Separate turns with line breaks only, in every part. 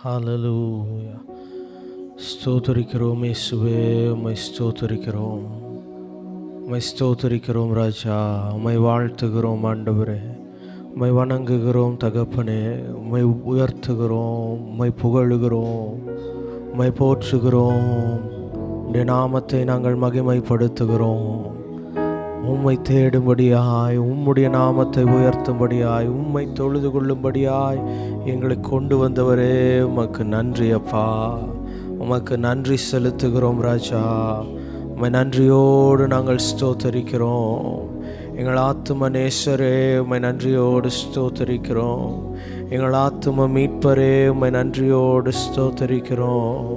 ஹalleluya. ஸ்தோத்திரிக்கிறோம் இயேசுவே, உம்மை ஸ்தோத்திரிக்கிறோம், உம்மை ஸ்தோத்திரிக்கிறோம் ராஜா, உம்மை வாழ்த்துகிறோம் ஆண்டவரே, உம்மை வணங்குகிறோம் தகப்பனே, உம்மை உயர்த்துகிறோம், உம்மை புகழுகிறோம், உம்மை போற்றுகிறோம், உம்முடைய நாமத்தை நாங்கள் மகிமைப்படுத்துகிறோம். உம்மை தேடும்படியாய், உம்முடைய நாமத்தை உயர்த்தும்படியாய், உம்மை தொழுது கொள்ளும்படியாய் எங்களை கொண்டு வந்தவரே, உமக்கு நன்றி அப்பா. உமக்கு நன்றி செலுத்துகிறோம் ராஜா. உம்மை நன்றியோடு நாங்கள் ஸ்தோத்தரிக்கிறோம். எங்கள் ஆத்தும நேசரே, உம்மை நன்றியோடு ஸ்தோத்தரிக்கிறோம். எங்கள் ஆத்தும மீட்பரே, உம்மை நன்றியோடு ஸ்தோத்தரிக்கிறோம்.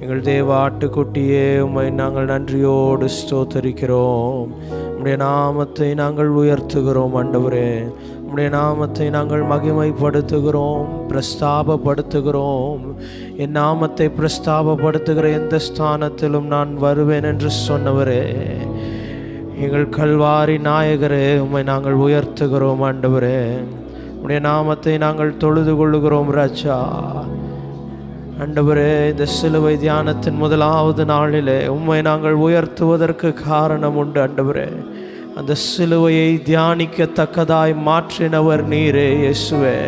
எங்கள் தேவ ஆட்டுக்குட்டியே, உம்மை நாங்கள் நன்றியோடு ஸ்தோத்தரிக்கிறோம். உம்முடைய நாமத்தை நாங்கள் உயர்த்துகிறோம் ஆண்டவரே. உம்முடைய நாமத்தை நாங்கள் மகிமைப்படுத்துகிறோம், பிரஸ்தாபப்படுத்துகிறோம். என் நாமத்தை பிரஸ்தாபப்படுத்துகிற எந்த ஸ்தானத்திலும் நான் வருவேன் என்று சொன்னவரே, எங்கள் கல்வாரி நாயகரே, உம்மை நாங்கள் உயர்த்துகிறோம் ஆண்டவரே. உம்முடைய நாமத்தை நாங்கள் தொழுது கொள்ளுகிறோம் ராஜா. ஆண்டவரே, இந்த சிலுவை தியானத்தின் முதலாவது நாளிலே உம்மை நாங்கள் உயர்த்துவதற்கு காரணம் உண்டு ஆண்டவரே. அந்த சிலுவையை தியானிக்கத்தக்கதாய் மாற்றினவர் நீரே இயேசுவே.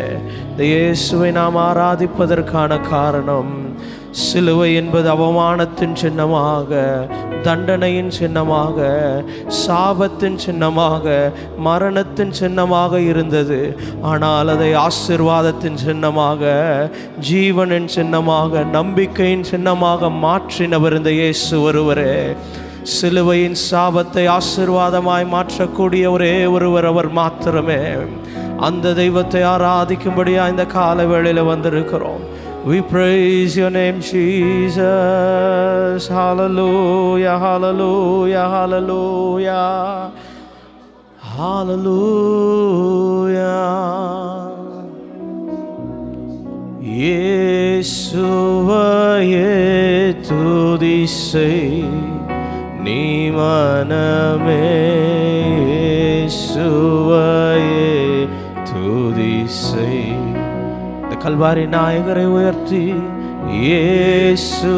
இந்த இயேசுவை நாம் ஆராதிப்பதற்கான காரணம், சிலுவை என்பது அவமானத்தின் சின்னமாக, தண்டனையின் சின்னமாக, சாபத்தின் சின்னமாக, மரணத்தின் சின்னமாக இருந்தது. ஆனால் அதை ஆசீர்வாதத்தின் சின்னமாக, ஜீவனின் சின்னமாக, நம்பிக்கையின் சின்னமாக மாற்றினவர் இந்த இயேசு ஒருவரே. சிலுவையின் சாபத்தை ஆசீர்வாதமாய் மாற்றக்கூடிய ஒரே ஒருவர் அவர் மாத்திரமே. அந்த தெய்வத்தை ஆராதிக்கும்படியா இந்த கால வேளையில் வந்திருக்கிறோம். We praise your name, Jesus. Hallelujah, hallelujah, hallelujah, hallelujah. இயேசுவையே துதி செய் நீ மனமே, இயேசுவையே துதி செய். கல்வாரி நாயகரை உயர்த்தி இயேசுவையே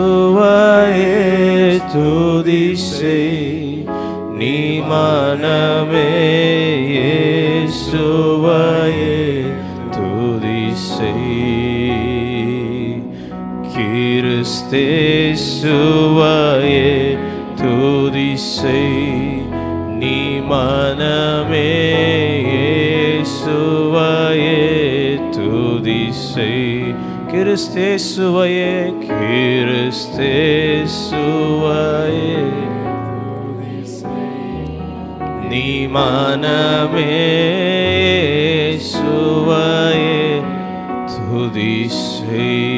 துதி செய் நீ மனமே, இயேசுவையே துதி செய். கிறிஸ்தேசுவையே துதி செய் நீ மனமே, இயேசுவையே துதி செய். கிறிஸ்தேசுவையே, கிறிஸ்தேசுவையே நீ மனமே, இயேசுவையே துதி செய்.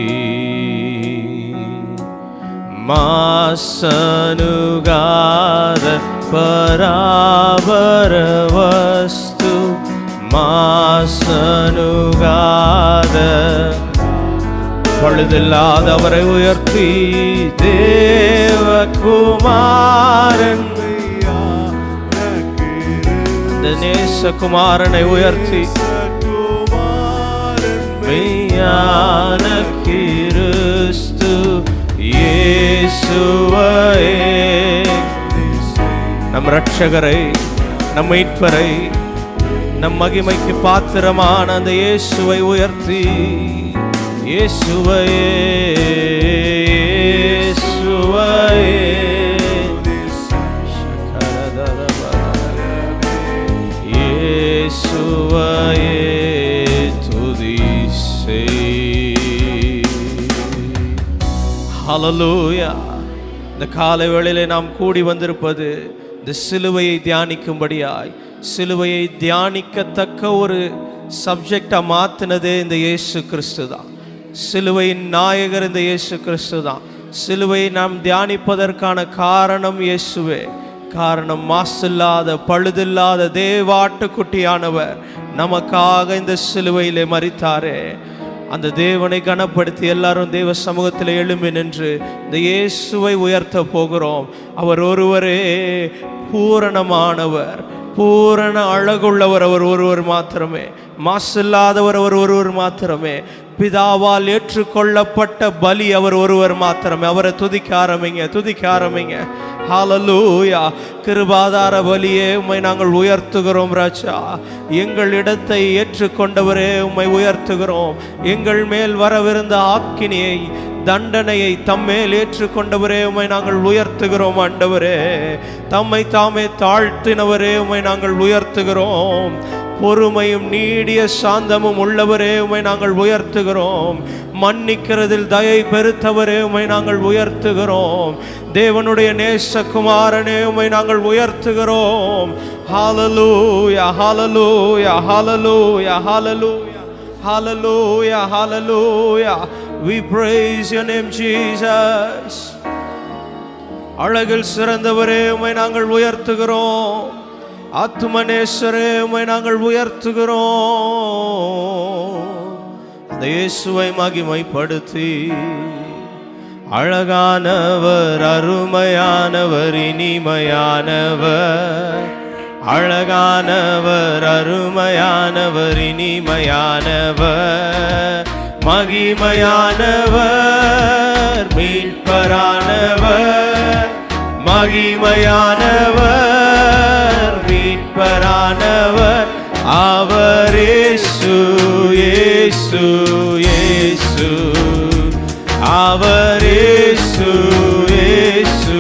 மாசனுகாத பராபர வஸ்து, மாசனுகாத பழுதில்லாதவரை உயர்த்தி தேவகுமாரன், இந்த நேசகுமாரனை உயர்த்தி மெய்யான கிறிஸ்து இயேசுவையே, நம் இரட்சகரை, நம் மீட்பரை, நம் மகிமைக்கு பாத்திரமான அந்த இயேசுவை உயர்த்தி இயேசுவையே, இயேசுவையே இயேசுவையே துதி செய். ஹல்லேலூயா. இந்த காலை வேளையிலே நாம் கூடி வந்திருப்பது இந்த சிலுவையை தியானிக்கும்படியாய். சிலுவையை தியானிக்கத்தக்க ஒரு சப்ஜெக்டா மாத்தினதே இந்த இயேசு கிறிஸ்து தான். சிலுவையின் நாயகர் இந்த இயேசு கிறிஸ்து தான். சிலுவையை நாம் தியானிப்பதற்கான காரணம் இயேசுவே. காரணம், மாசில்லாத பழுதில்லாத தேவாட்டுக்குட்டியானவர் நமக்காக இந்த சிலுவையிலே மரித்தாரே. அந்த தேவனை கனப்படுத்தி எல்லாரும் தேவ சமூகத்தில் எழும்பி நின்று இந்த இயேசுவை உயர்த்த போகிறோம். அவர் ஒருவரே பூரணமானவர், பூரண அழகுள்ளவர் அவர் ஒருவர் மாத்திரமே, மாசில்லாதவர் அவர் ஒருவர் மாத்திரமே, பிதாவால் ஏற்றுக்கொள்ளப்பட்ட பலி அவர் ஒருவர் மாத்திரமே. அவரை துதிக்க ஆரம்பிங்க. ஹல்லேலூயா. கிருபாதார பலியே உம்மை நாங்கள் உயர்த்துகிறோம் ராஜா. எங்கள் இடத்தை ஏற்றுக்கொண்டவரே உம்மை உயர்த்துகிறோம். எங்கள் மேல் வரவிருந்த ஆக்கினியை, தண்டனையை தம்மேல் ஏற்றுக்கொண்டவரே உம்மை நாங்கள் உயர்த்துகிறோம். ஆண்டவரே, தம்மை தாமே தாழ்த்தினவரே உம்மை நாங்கள் உயர்த்துகிறோம். பொறுமையும் நீடிய சாந்தமும் உள்ளவரே உம்மை நாங்கள் உயர்த்துகிறோம். மன்னிக்கிறதில் தயை பெருத்தவரே உம்மை நாங்கள் உயர்த்துகிறோம். தேவனுடைய நேசகுமாரனே உம்மை நாங்கள் உயர்த்துகிறோம். ஹல்லேலூயா, ஹல்லேலூயா, ஹல்லேலூயா, ஹல்லேலூயா, ஹல்லேலூயா, ஹல்லேலூயா. We praise your name, Jesus. அழகில் சிறந்தவரே உம்மை நாங்கள் உயர்த்துகிறோம். ஆத்துமனேஸ்வரே உம்மை நாங்கள் உயர்த்துகிறோம். அந்த இயேசுவை மகிமைப்படுத்தி, அழகானவர், அருமையானவர், இனிமையானவர், அழகானவர், அருமையானவர், இனிமையானவர், மகிமையானவர், மீட்பரானவர், மகிமையானவர், மீட்பரானவர், அவர் இயேசு, இயேசு, இயேசு, அவர் இயேசு, இயேசு,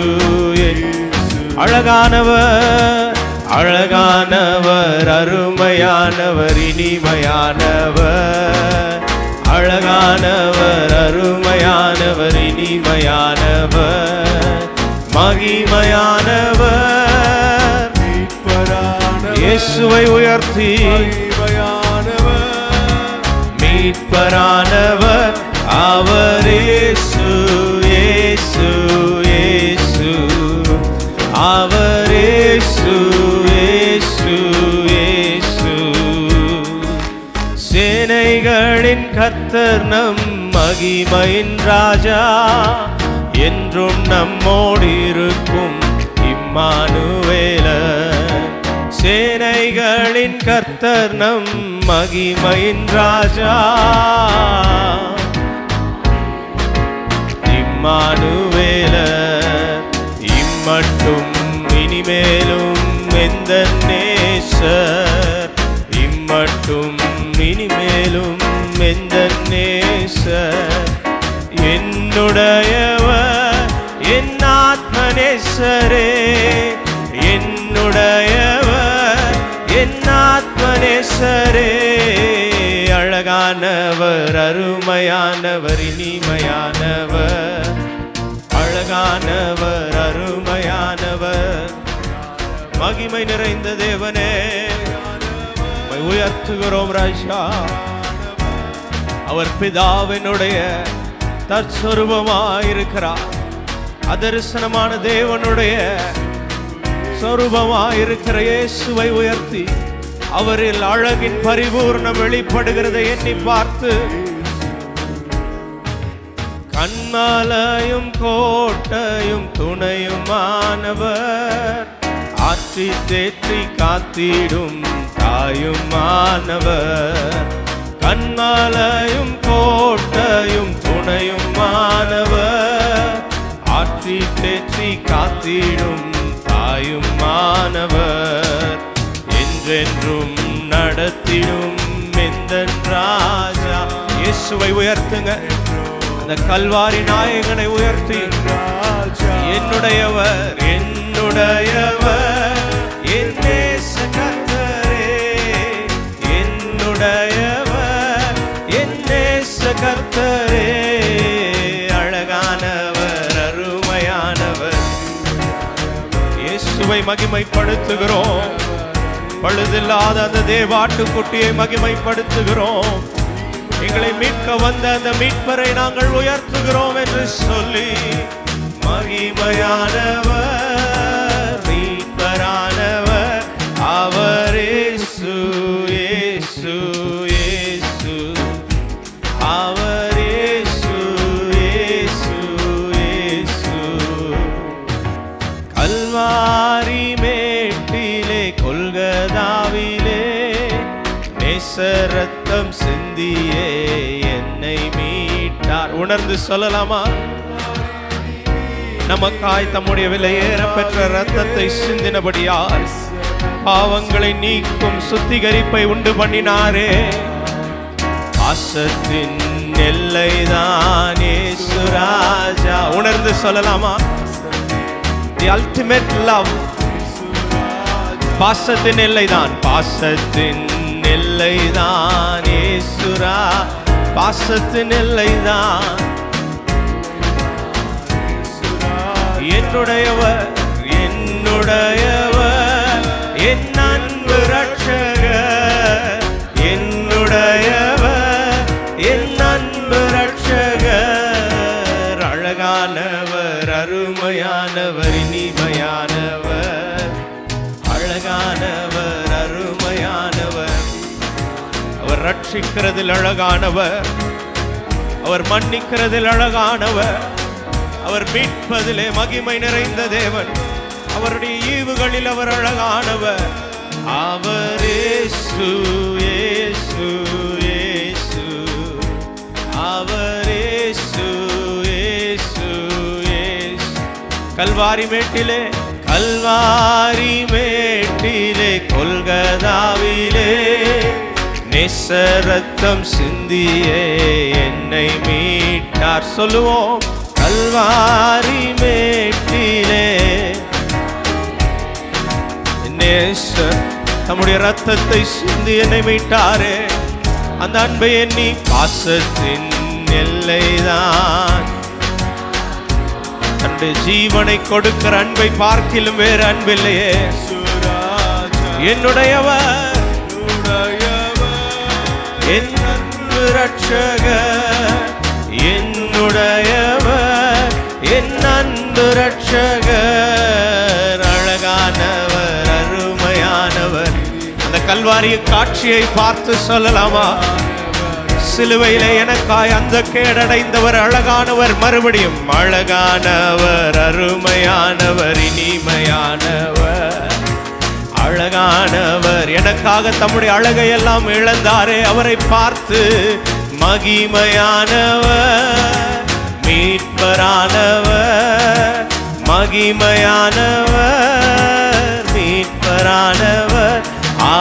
இயேசு. அழகானவர், அழகானவர், அருமையானவர், இனிமையானவர், அழகானவர், அருமையானவர், இனிமையானவர், மகிமையானவர், இயேசுவை உயர்த்தி, மீட்பரானவர், அவர் இயேசு, இயேசு, இயேசு, அவர் இயேசு, இயேசு, இயேசு. சேனைகளின் கர்த்தர் நம் மகிமையின் ராஜா, என்றும் நம்மோடு இருக்கும் இம்மானுவேலர். சேனைகளின் கர்த்தர் நம் மகிமையின் ராஜா, இம்மானுவேலர். இம்மட்டும் இனிமேலும் எந்த நேசர், இம்மட்டும் இனிமேலும் எந்த நேசர். என்னுடையவர், என் ஆத்மநேசரே, என்னுடையவர், என் ஆத்மநேசரே. அழகானவர், அருமையானவர், இனிமையானவர், அழகானவர், அருமையானவர், மகிமை நிறைந்த தேவனே உயர்த்துகிறோம் ராஜா. அவர் பிதாவினுடைய தற்சொரூபமாயிருக்கிறார். அதரிசனமான தேவனுடைய சொரூபமாயிருக்கிற இயேசுவை உயர்த்தி, அவரில் அழகின் பரிபூர்ணம் வெளிப்படுகிறதை எண்ணி பார்த்து, கண்மலையும் கோட்டையும் துணையுமானவர், ஆற்றி தேற்றி காத்திடும் தாயுமானவர், கண்மலையும் கோட்டையும் துணையுமானவர், ஆற்றி தேற்றி காத்திடும் தாயுமானவர், என்றென்றும் நடத்திடும் எந்தன் ராஜா. இயேசுவை உயர்த்துங்க. அந்த கல்வாரி நாயகனை உயர்த்தி, என்னுடையவர், என்னுடையவர், என் நேச கர்த்தரே, என்னுடையவர், என் நேச கர்த்தரே. அழகானவர், அருமையானவர், இயேசுவை மகிமைப்படுத்துகிறோம். பழுதில்லாத அந்த தேவாட்டுக்குட்டியை மகிமைப்படுத்துகிறோம். எங்களை மீட்க வந்த அந்த மீட்பரை நாங்கள் உயர்த்துகிறோம் என்று சொல்லி, மகிமையானவர், மீட்பரானவர், அவர் இயேசு, இயேசு, இயேசு, அவர் இயேசு, இயேசு, இயேசு. கல்வாரி மேட்டிலே, கொல்கதாவிலே, நேசரத்தம் சிந்தியே என்னை உணர்ந்து சொல்லலாமா? நமக்காய் தம்முடைய விலையேற பெற்ற இரத்தத்தை சிந்தினபடியால் பாவங்களை நீக்கும் சுத்திகரிப்பை உண்டு பண்ணினாரே. பாசத்தின் எல்லைதான் இயேசு ராஜா. உணர்ந்து சொல்லலாமா? The ultimate love. பாசத்தின் எல்லைதான், பாசத்தின் எல்லைதான் இயேசு ராஜா. பாசத்தின் எல்லைதான் என்னுடையவர், என்னுடையவர், என் அன்பு ரட்சகர். என்னுடையவர், என் அன்பு ரட்சகர். அழகானவர், அருமையானவர், இனிமையானவர். அழகானவர், அருமையானவர். அவர் ரட்சிக்கிறதில் அழகானவர், அவர் மன்னிக்கிறதில் அழகானவர், அவர் மீட்பதிலே மகிமை நிறைந்த தேவன். அவருடைய ஈவுகளில் அவர் அழகானவர். அவர் இயேசு, இயேசு, இயேசு. அவர் இயேசு, இயேசு, இயேசு. கல்வாரி மேட்டிலே, கல்வாரி மேட்டிலே, கொல்கதாவிலே நேசரத்தம் சிந்தியே என்னை மீட்டார். சொல்லுவோம், கல்வாரி மேட்டிலே நேசர் தம்முடைய ரத்தத்தை சிந்தி என்னை மீட்டாரே. அந்த அன்பை எண்ணி பாசத்தின் எல்லைதான். தன்னுடைய ஜீவனை கொடுக்கிற அன்பை பார்க்கிலும் வேறு அன்பில்லையே. என்னுடையவர், என் அன்பு ரட்சகர். என்னுடையவர், என் அன்பு ரட்சகர். அழகானவர், அருமையானவர். அந்த கல்வாரி காட்சியை பார்த்து சொல்லலாமா? சிலுவையிலே எனக்காய் அந்த கேடடைந்தவர் அழகானவர். மறுபடியும் அழகானவர், அருமையானவர், இனிமையானவர். அழகானவர், எனக்காக தம்முடைய அழகை எல்லாம் இழந்தாரே. அவரை பார்த்து மகிமையானவர், மீட்பரானவர். மகிமையானவர், மீட்பரானவர்.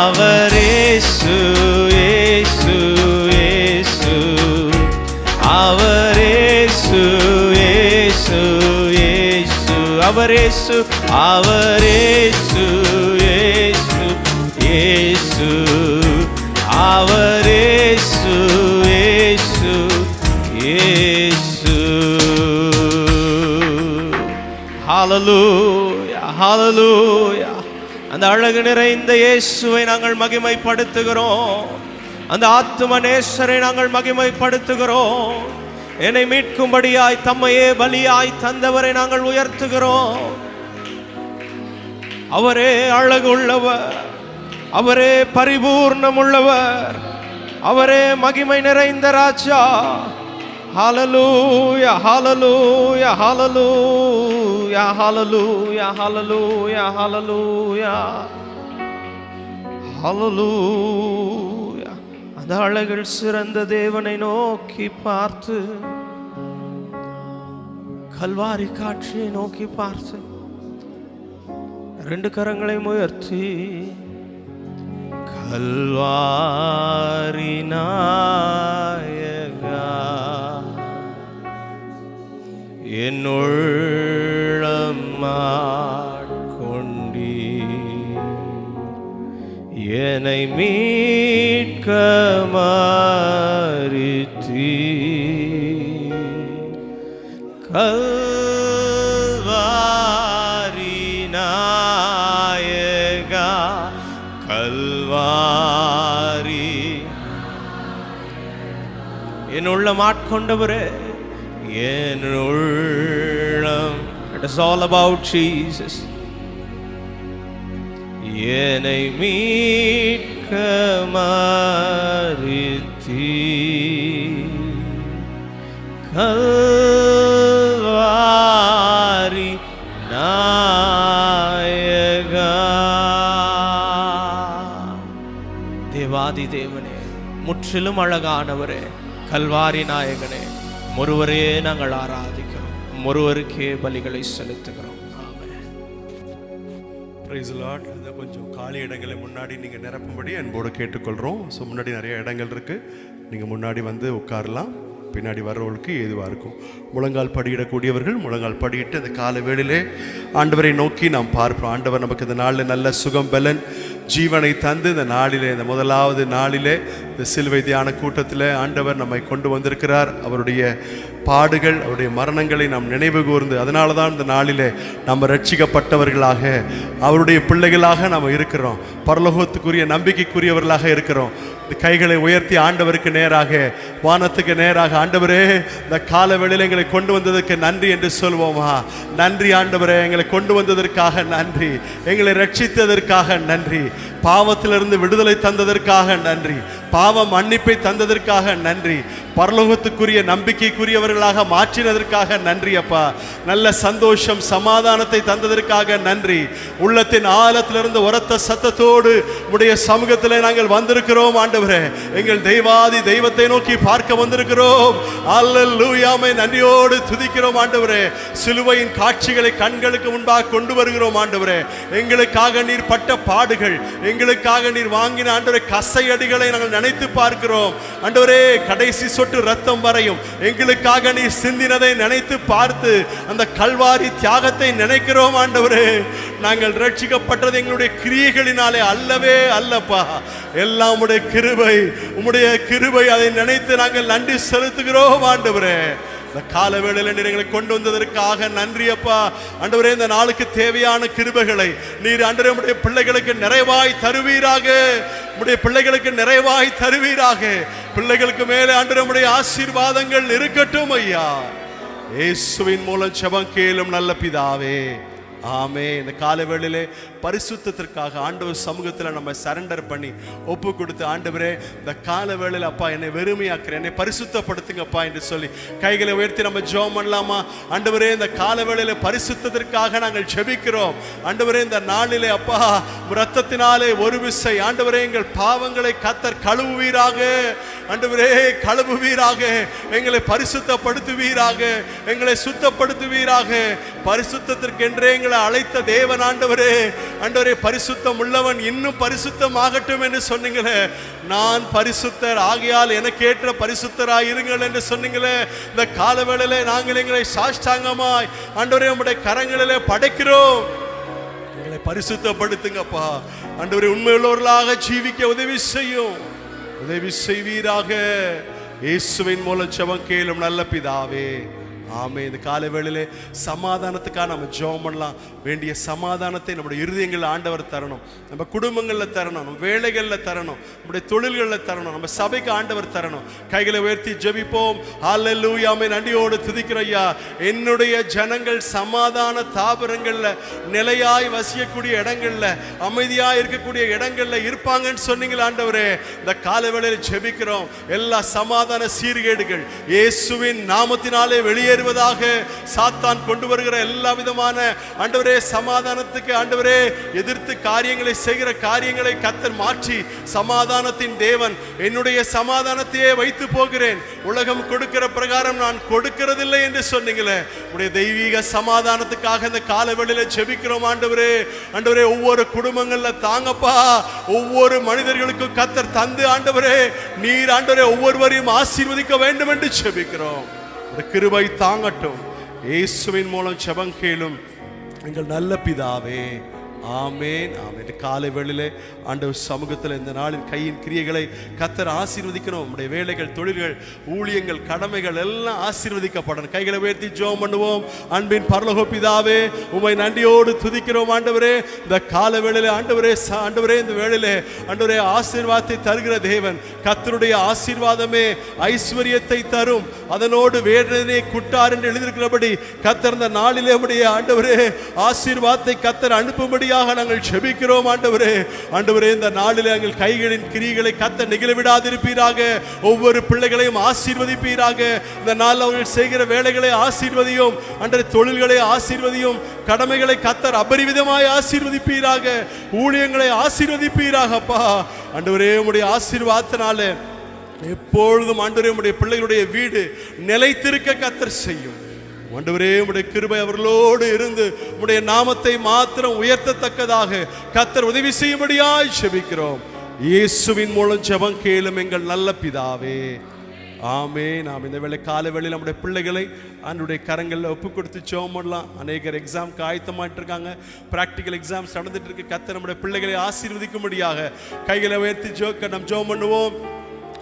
அவர் இயேசு, இயேசு, இயேசு. அவர் இயேசு, இயேசு, இயேசு. அவர் இயேசு, அவர் இயேசு, இயேசு, இயேசு. அவர் இயேசு, இயேசு, இயேசு. ஹல்லேலூயா, ஹல்லேலூயா. அந்த அழகு நிறைந்த இயேசுவை நாங்கள் மகிமைப்படுத்துகிறோம். அந்த ஆத்தும நேசரை நாங்கள் மகிமைப்படுத்துகிறோம். என்னை மீட்கும்படியாய் தம்மையே பலியாய் தந்தவரை நாங்கள் உயர்த்துகிறோம். அவரே அழகு உள்ளவர், அவரே பரிபூர்ணம் உள்ளவர், அவரே மகிமை நிறைந்த ராஜா. ஹல்லேலூயா, ஹல்லேலூயா, ஹல்லேலூயா, ஹல்லேலூயா, ஹல்லேலூயா, ஹல்லேலூயா, ஹல்லேலூயா. அந்த அழகில் சிறந்த தேவனை நோக்கி பார்த்து, கல்வாரி காட்சியை நோக்கி பார்த்து, ரெண்டு கரங்களை உயர்த்தி, கல்வாரி நாயகா என் உள்ளம் ஆட்கொண்டீ, என்னை மீட்க மரித்தீ. கல்வாரி நாயகா, கல்வாரி என் உள்ளம் ஆட்கொண்டவரே, என் உள்ளம். It is all about Jesus. என்னை மீட்க மரித்தீ, கல்வாரி நாயகா. தேவாதி தேவனே, முற்றிலும் அழகானவரே, கல்வாரி நாயகனே, ஒருவரே நாங்கள் ஆராதிக்கிறோம், ஒருவருக்கே பலிகளை செலுத்துகிறோம்.
Praise lord. இந்த கொஞ்சம் காலி இடங்களை முன்னாடி நீங்கள் நிரப்பும்படி அன்போடு கேட்டுக்கொள்கிறோம். ஸோ முன்னாடி நிறைய இடங்கள் இருக்குது, நீங்கள் முன்னாடி வந்து உட்காரலாம். பின்னாடி வர்றவர்களுக்கு ஏதுவாக இருக்கும். முழங்கால் படியிடக்கூடியவர்கள் முழங்கால் படியிட்டு அந்த கால வேளையிலே ஆண்டவரை நோக்கி நாம் பார்ப்போம். ஆண்டவர் நமக்கு இந்த நாளில் நல்ல சுகம் பலன் ஜீவனை தந்து இந்த நாளிலே, இந்த முதலாவது நாளிலே, இந்த சிலுவை தியான கூட்டத்தில் ஆண்டவர் நம்மை கொண்டு வந்திருக்கிறார். அவருடைய பாடுகள், அவருடைய மரணங்களை நாம் நினைவு கூர்ந்து, அதனால தான் இந்த நாளிலே நம்ம ரட்சிக்கப்பட்டவர்களாக, அவருடைய பிள்ளைகளாக நாம் இருக்கிறோம், பரலோகத்துக்குரிய நம்பிக்கைக்குரியவர்களாக இருக்கிறோம். இந்த கைகளை உயர்த்தி ஆண்டவருக்கு நேராக, வானத்துக்கு நேராக, ஆண்டவரே இந்த கால வேளையில் எங்களை கொண்டு வந்ததற்கு நன்றி என்று சொல்வோமா? நன்றி ஆண்டவரே, எங்களை கொண்டு வந்ததற்காக நன்றி, எங்களை ரட்சித்ததற்காக நன்றி, பாவத்திலிருந்து விடுதலை தந்ததற்காக நன்றி, பாவ மன்னிப்பை தந்ததற்காக நன்றி, பரலோகத்துக்குரிய நம்பிக்கைக்குரியவர்களாக மாற்றினதற்காக நன்றி அப்பா. நல்ல சந்தோஷம் சமாதானத்தை தந்ததற்காக நன்றி. உள்ளத்தின் ஆழத்திலிருந்து உரத்த சத்தத்தோடு உடைய சமூகத்திலே நாங்கள் வந்திருக்கிறோம் ஆண்டவரே. எங்கள் தெய்வாதி தெய்வத்தை நோக்கி பார்க்க வந்திருக்கிறோம். அல்லேலூயா, நன்றியோடு துதிக்கிறோம் ஆண்டவரே. சிலுவையின் காட்சிகளை கண்களுக்கு முன்பாக கொண்டு வருகிறோம் ஆண்டவரே. எங்களுக்காக நீர் பட்ட பாடுகள், எங்களுக்காக நீர் வாங்கின ஆண்டவரே கசையடிகளை நாங்கள் நினைத்து பார்க்கிறோம் ஆண்டவரே. கடைசி சொட்டு ரத்தம் வரையும் எங்களுக்காக நீர் சிந்தினதை நினைத்து பார்த்து அந்த கல்வாரி தியாகத்தை நினைக்கிறோம் ஆண்டவரே. நாங்கள் ரட்சிக்கப்பட்டது எங்களுடைய கிரியைகளினாலே அல்லவே அல்லப்பா, எல்லாம் உம்முடைய கிருபை, உம்முடைய கிருபை. அதை நினைத்து நாங்கள் நன்றி செலுத்துகிறோம் ஆண்டவரே. இந்த கால வேளையில் நீர் எங்களை கொண்டு வந்ததற்காக நன்றி அப்பா. ஆண்டவரே, இந்த நாளுக்கு தேவையான கிருபைகளை நீர் ஆண்டவரே உம்முடைய பிள்ளைகளுக்கு நிறைவாய் தருவீராக, உம்முடைய பிள்ளைகளுக்கு நிறைவாய் தருவீராக. பிள்ளைகளுக்கு மேலே ஆண்டவரே உம்முடைய ஆசீர்வாதங்கள் இருக்கட்டும் ஐயா. இயேசுவின் மூலம் ஜெபம் கேளும் நல்ல பிதாவே, ஆமே. இந்த கால வேளையிலே பரிசுத்தத்திற்காக ஆண்டவர் சமூகத்தில் நம்ம சரண்டர் பண்ணி ஒப்பு கொடுத்து, ஆண்டவரே இந்த கால வேளையில் அப்பா என்னை வெறுமையாக்குறேன், என்னை பரிசுத்தப்படுத்துங்கப்பா என்று சொல்லி கைகளை உயர்த்தி நம்ம ஜெபம் பண்ணலாமா? ஆண்டவரே, இந்த கால வேளையில பரிசுத்தத்திற்காக நாங்கள் ஜெபிக்கிறோம் ஆண்டவரே. இந்த நாளிலே அப்பா இரத்தத்தினாலே ஒரு விசை ஆண்டவரே எங்கள் பாவங்களை கர்த்தர் கழுவுவீராக ஆண்டவரே, கழுவுவீராக, எங்களை பரிசுத்தப்படுத்துவீராக, எங்களை சுத்தப்படுத்துவீராக. பரிசுத்தத்திற்கென்றே எங்களை அழைத்த தேவன் ஆண்டவரே, ஆண்டவரே பரிசுத்தம் உள்ளவன் இன்னும் பரிசுத்தம் ஆகட்டும் என்று சொன்னீங்களே. நான் பரிசுத்தர் ஆகையால் எனக்கு ஏற்ற பரிசுத்தராய் இருங்கள் என்று சொன்னீங்களே. இந்த காலவேளையிலே நாங்கள் எங்களை சாஷ்டாங்கமாய் ஆண்டவரே உம்முடைய கரங்களிலே படைக்கிறோம். எங்களை பரிசுத்தப்படுத்துங்கப்பா ஆண்டவரே. உண்மையுள்ளவர்களாக ஜீவிக்க உதவி செய்யும், உதவி செய்வீராக. இயேசுவின் மூலம் ஜெபம் கேளும் நல்ல பிதாவே, ஆமே. இந்த காலை வேளையிலே சமாதானத்துக்காக நம்ம ஜெபம் பண்ணலாம். வேண்டிய சமாதானத்தை நம்முடைய இருதயங்களில் ஆண்டவர் தரணும், நம்ம குடும்பங்களில் தரணும், நம்ம வேலைகளில் தரணும், நம்முடைய தொழில்களில் தரணும், நம்ம சபைக்கு ஆண்டவர் தரணும். கைகளை உயர்த்தி ஜெபிப்போம். ஹல்லேலூயா, ஆமென். நன்றியோடு துதிக்கிறோம் ஐயா. என்னுடைய ஜனங்கள் சமாதான தாபரங்களில் நிலையாய் வசிக்கக்கூடிய இடங்கள்ல, அமைதியாய் இருக்கக்கூடிய இடங்கள்ல இருப்பாங்கன்னு சொன்னீங்களா ஆண்டவரே. இந்த காலை வேளையில் ஜெபிக்கிறோம். எல்லா சமாதான சீர்கேடுகள் இயேசுவின் நாமத்தினாலே வெளியேறுவதாக. சாத்தான் கொண்டு வருகிற எல்லா விதமான ஆண்டவரே சமாதானத்துக்கு ஆண்டவரே எதிர்த்து காரியங்களை செய்கிற காரியங்களை கர்த்தர் மாற்றி, சமாதானத்தின் தேவன் என்னுடைய சமாதானத்தையே வைத்து போகிறேன், உலகம் கொடுக்கிற பிரகாரம் நான் கொடுக்கிறதில்லை என்று சொன்னீங்களே. உடைய தெய்வீக சமாதானத்துக்காக இந்த காலவெளியில ஜெபிக்கிறோம் ஆண்டவரே. ஆண்டவரே, ஒவ்வொரு குடும்பங்கள்ல தாங்கப்பா, ஒவ்வொரு மனிதர்களுக்கும் கர்த்தர் தந்து ஆண்டவரே நீர் ஆண்டவரே ஒவ்வொருவரையும் ஆசீர்வதிக்க வேண்டும் என்று ஜெபிக்கிறோம். கிருபை தாங்கட்டும். இயேசுவின் மூலம் ஜெபம் கேளும் எங்கள் நல்ல பிதாவே, ஆமேன், ஆமேன். காலை வேளையிலே ஆண்டவர் சமூகத்தில் இந்த நாளின் கையின் கிரியைகளை கர்த்தர் ஆசீர்வதிக்கணும். நம்முடைய வேலைகள், தொழில்கள், ஊழியங்கள், கடமைகள் எல்லாம் ஆசீர்வதிக்கப்படணும். கைகளை உயர்த்தி ஜெபம் பண்ணுவோம். அன்பின் பரலோக பிதாவே, உம்மை நன்றியோடு துதிக்கிறோம் ஆண்டவரே. இந்த காலை வேளையிலே ஆண்டவரே, ஆண்டவரே இந்த வேளையிலே ஆண்டவரே ஆசீர்வாதத்தை தருகிற தேவன். கர்த்தருடைய ஆசீர்வாதமே ஐஸ்வர்யத்தை தரும், அதனோடு வேதனை குட்டார் என்று எழுதியிருக்கிறபடி கர்த்தர் இந்த நாளிலே உடைய ஆண்டவரே ஆசீர்வாதத்தை கர்த்தர் அனுப்பும்படி நாங்கள் ஜெபிக்கிறோம் ஆண்டவரே. ஆண்டவரே, இந்த நாளிலே எங்கள் கைகளின் கிரியைகளை கர்த்தர் நிகழவிடாதிருப்பீராக. ஒவ்வொரு பிள்ளைகளையும் ஆசீர்வதிப்பீராக. இந்த நாள் அவர்கள் செய்கிற வேலைகளை ஆசீர்வதியும், அன்றைய தொழில்களை ஆசீர்வதியும், கடமைகளை கர்த்தர் அபரிவிதமாய் ஆசீர்வதிப்பீராக, ஊழியங்களை ஆசீர்வதிப்பீராகப்பா. ஆண்டவரே, உம்முடைய ஆசீர்வாதத்தினாலே எப்பொழுதும் ஆண்டவரே உம்முடைய பிள்ளைகளுடைய வீடு நிலைத்திருக்க கர்த்தர் செய்யும். ஆண்டவரே உம்முடைய கிருபை அவர்களோடு இருந்து உம்முடைய நாமத்தை மாத்திரம் உயர்த்தத்தக்கதாக கர்த்தர் உதவி செய்யும்படியாய் ஜெபிக்கிறோம். இயேசுவின் மூலம் ஜெபம் கேளும் எங்கள் நல்ல பிதாவே, ஆமென். நாம் இந்த வேளை காலை வேளையில் நம்முடைய பிள்ளைகளை அவனுடைய கரங்களில் ஒப்பு கொடுத்து ஜெபம் பண்ணலாம். அநேகர் எக்ஸாமுக்கு ஆயத்தமாயிட்டு இருக்காங்க, ப்ராக்டிக்கல் எக்ஸாம்ஸ் நடந்துட்டு இருக்கு. கர்த்தர் நம்முடைய பிள்ளைகளை ஆசீர்வதிக்கும்படியாக கைகளை உயர்த்தி நாம் ஜெபம் பண்ணுவோம்.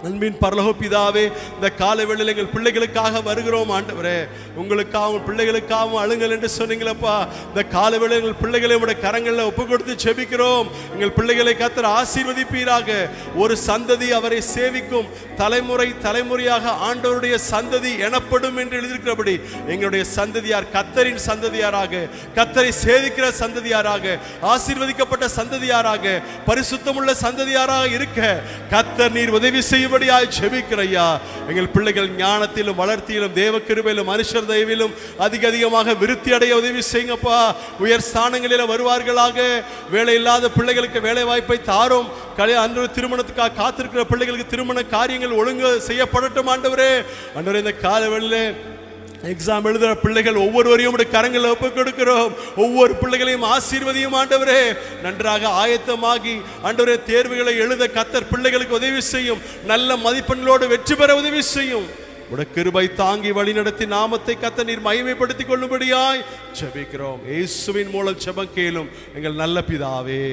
அன்பின் பரலோக பிதாவே, இந்த காலை வேளையில் எங்கள் பிள்ளைகளுக்காக வருகிறோம் ஆண்டவரே. உங்களுக்காகவும் பிள்ளைகளுக்காகவும் அழுங்கள் என்று சொன்னீங்களப்பா. இந்த காலை வேளையில் எங்கள் பிள்ளைகளை உடைய கரங்களில் ஒப்பு கொடுத்து ஜெபிக்கிறோம். எங்கள் பிள்ளைகளை கர்த்தர் ஆசீர்வதிப்பீராக. ஒரு சந்ததி அவரை சேவிக்கும், தலைமுறை தலைமுறையாக ஆண்டவருடைய சந்ததி எனப்படும் என்று எழுதியிருக்கிறபடி எங்களுடைய சந்ததியார் கர்த்தரின் சந்ததியாராக, கர்த்தரை சேவிக்கிற சந்ததியாராக, ஆசீர்வதிக்கப்பட்ட சந்ததியாராக, பரிசுத்தமுள்ள சந்ததியாராக இருக்க கர்த்தர் நீர் உதவி செய்யும் ஜெபிக்கிறையா. எங்கள் பிள்ளைகள் ஞானத்திலும் வளர்த்தியிலும் தேவ கிருபையிலும் மனுஷர் தயவிலும் அதிகமாக விருத்தி அடைய உதவி செய்யுங்கப்பா. உயர் ஸ்தானங்களில் வருவார்களாக. வேலை இல்லாத பிள்ளைகளுக்கு வேலை வாய்ப்பை தாரும். அன்று திருமணத்துக்காக காத்திருக்கிற பிள்ளைகளுக்கு திருமண காரியங்கள் ஒழுங்கு செய்யப்படட்டும் ஆண்டவரே. ஆண்டவரே, இந்த காலவெளியிலே எக்ஸாம் எழுதுற பிள்ளைகள் ஒவ்வொருவரையும் கரங்களை ஒப்பு கொடுக்கிறோம். ஒவ்வொரு பிள்ளைகளையும் ஆசீர்வதியும் ஆண்டவரே. நன்றாக ஆயத்தமாகி ஆண்டவரே தேர்வுகளை எழுத கர்த்தர் பிள்ளைகளுக்கு உதவி செய்யும். நல்ல மதிப்பெண்களோடு வெற்றி பெற உதவி செய்யும். உடைய கிருபை தாங்கி வழி நடத்தி நாமத்தை கர்த்தர் நீர் மகிமைப்படுத்திக் கொள்ளும்படியாய் ஜெபிக்கிறோம். இயேசுவின் மூலம் ஜெபம் கேளும் எங்கள் நல்ல பிதாவே,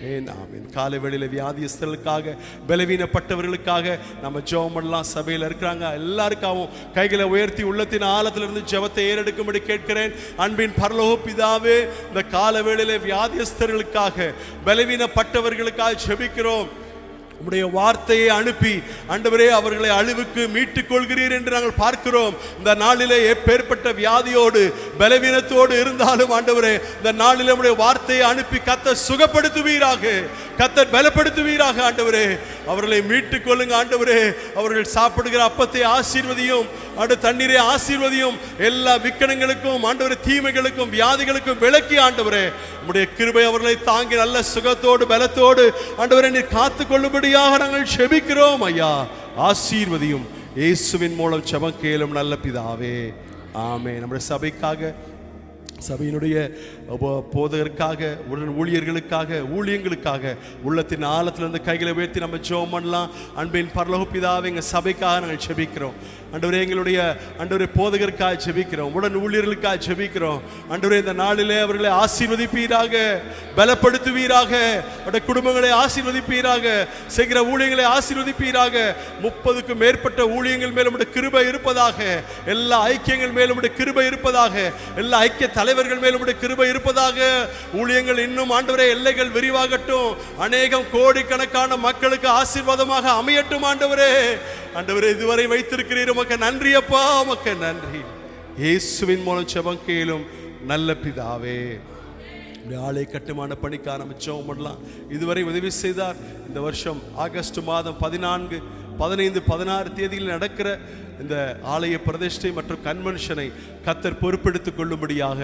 ஆமென். காலை வேளையில வியாதியஸ்தர்களுக்காக, பலவீனப்பட்டவர்களுக்காக நம்ம ஜெபம் பண்ணலாம். சபையில் இருக்கிறாங்க எல்லாருக்காகவும் கைகளை உயர்த்தி உள்ளத்தின் ஆழத்திலிருந்து ஜெபத்தை ஏறெடுக்கும்படி கேட்கிறேன். அன்பின் பரலோக பிதாவே, இந்த காலை வேளையில வியாதியஸ்தர்களுக்காக, பலவீனப்பட்டவர்களுக்காக ஜெபிக்கிறோம். உம்முடைய வார்த்தையை அனுப்பி ஆண்டவரே அவர்களை அழிவுக்கு மீட்டுக் கொள்கிறீர் என்று நாங்கள் பார்க்கிறோம். இந்த நாளிலே எப்பேற்பட்ட வியாதியோடு பலவீனத்தோடு இருந்தாலும் ஆண்டவரே, இந்த நாளிலே உம்முடைய வார்த்தையை அனுப்பி கர்த்தர் சுகப்படுத்துவீராக, கர்த்தர் பலப்படுத்துவீராக ஆண்டவரே. அவர்களை மீட்டுக் கொள்ளுங்க ஆண்டவரே. அவர்கள் சாப்பிடுகிற அப்பத்தை ஆசீர்வதியும், தண்ணீரை ஆசீர்வதியும். எல்லா விக்கனங்களுக்கும் ஆண்டவரே, தீமைகளுக்கும் வியாதிகளுக்கும் விலக்கி ஆண்டவரே உம்முடைய கிருபை அவர்களை தாங்கி நல்ல சுகத்தோடு பலத்தோடு ஆண்டவரே நீர் காத்துக் கொள்ளும்படியாக நாங்கள் ஜெபிக்கிறோம் ஐயா. ஆசீர்வதியும். இயேசுவின் மூலம் ஜெபம் கேளும் நல்ல பிதாவே, ஆமென். நம்முடைய சபைக்காக, சபையினுடைய போதகருக்காக, ஊழியர்களுக்காக, ஊழியங்களுக்காக உள்ளத்தின் ஆழத்திலிருந்து கைகளை உயர்த்தி நம்ம ஜெபம் பண்ணலாம். அன்பின் பரலோக பிதாவே, எங்கள் சபைக்காக நாங்கள் ஜெபிக்கிறோம் ஆண்டவரே. எங்களுடைய ஆண்டவரே போதகருக்காக ஜெபிக்கிறோம், உடன் ஊழியர்களுக்காக ஜெபிக்கிறோம் ஆண்டவரே. இந்த நாளிலே அவர்களை ஆசீர்வதிப்பீராக, பலப்படுத்துவீராக, அவருடைய குடும்பங்களை ஆசீர்வதிப்பீராக, செய்கிற ஊழியங்களை ஆசீர்வதிப்பீராக. 30க்கும் மேற்பட்ட ஊழியங்கள் மேலும் கிருபை இருப்பதாக, எல்லா ஐக்கியங்கள் மேலும் கிருபை இருப்பதாக, எல்லா ஐக்கிய தலைவர்கள் மேலும் கிருபை இருப்பதாக. ஊழியங்கள் இன்னும் ஆண்டவரே எல்லைகள் விரிவாகட்டும். அநேகம் கோடிக்கணக்கான மக்களுக்கு ஆசீர்வாதமாக அமையட்டும் ஆண்டவரே. ஆண்டவரே, இதுவரை வைத்திருக்கிறீர், உமக்கு நன்றி அப்பா, உமக்கு நன்றி. இயேசுவின் மூலம் ஜெபம் கேளும் நல்ல பிதாவே. ஆலய கட்டுமான பணிக்காக நம்ம ஜெபம் பண்ணலாம். இதுவரை உதவி செய்தார். இந்த வருஷம் ஆகஸ்ட் மாதம் 14, 15, 16 தேதியில் நடக்கிற இந்த ஆலய பிரதிஷ்டை மற்றும் கன்வென்ஷனை கர்த்தர் பொறுப்பெடுத்துக் கொள்ளும்படியாக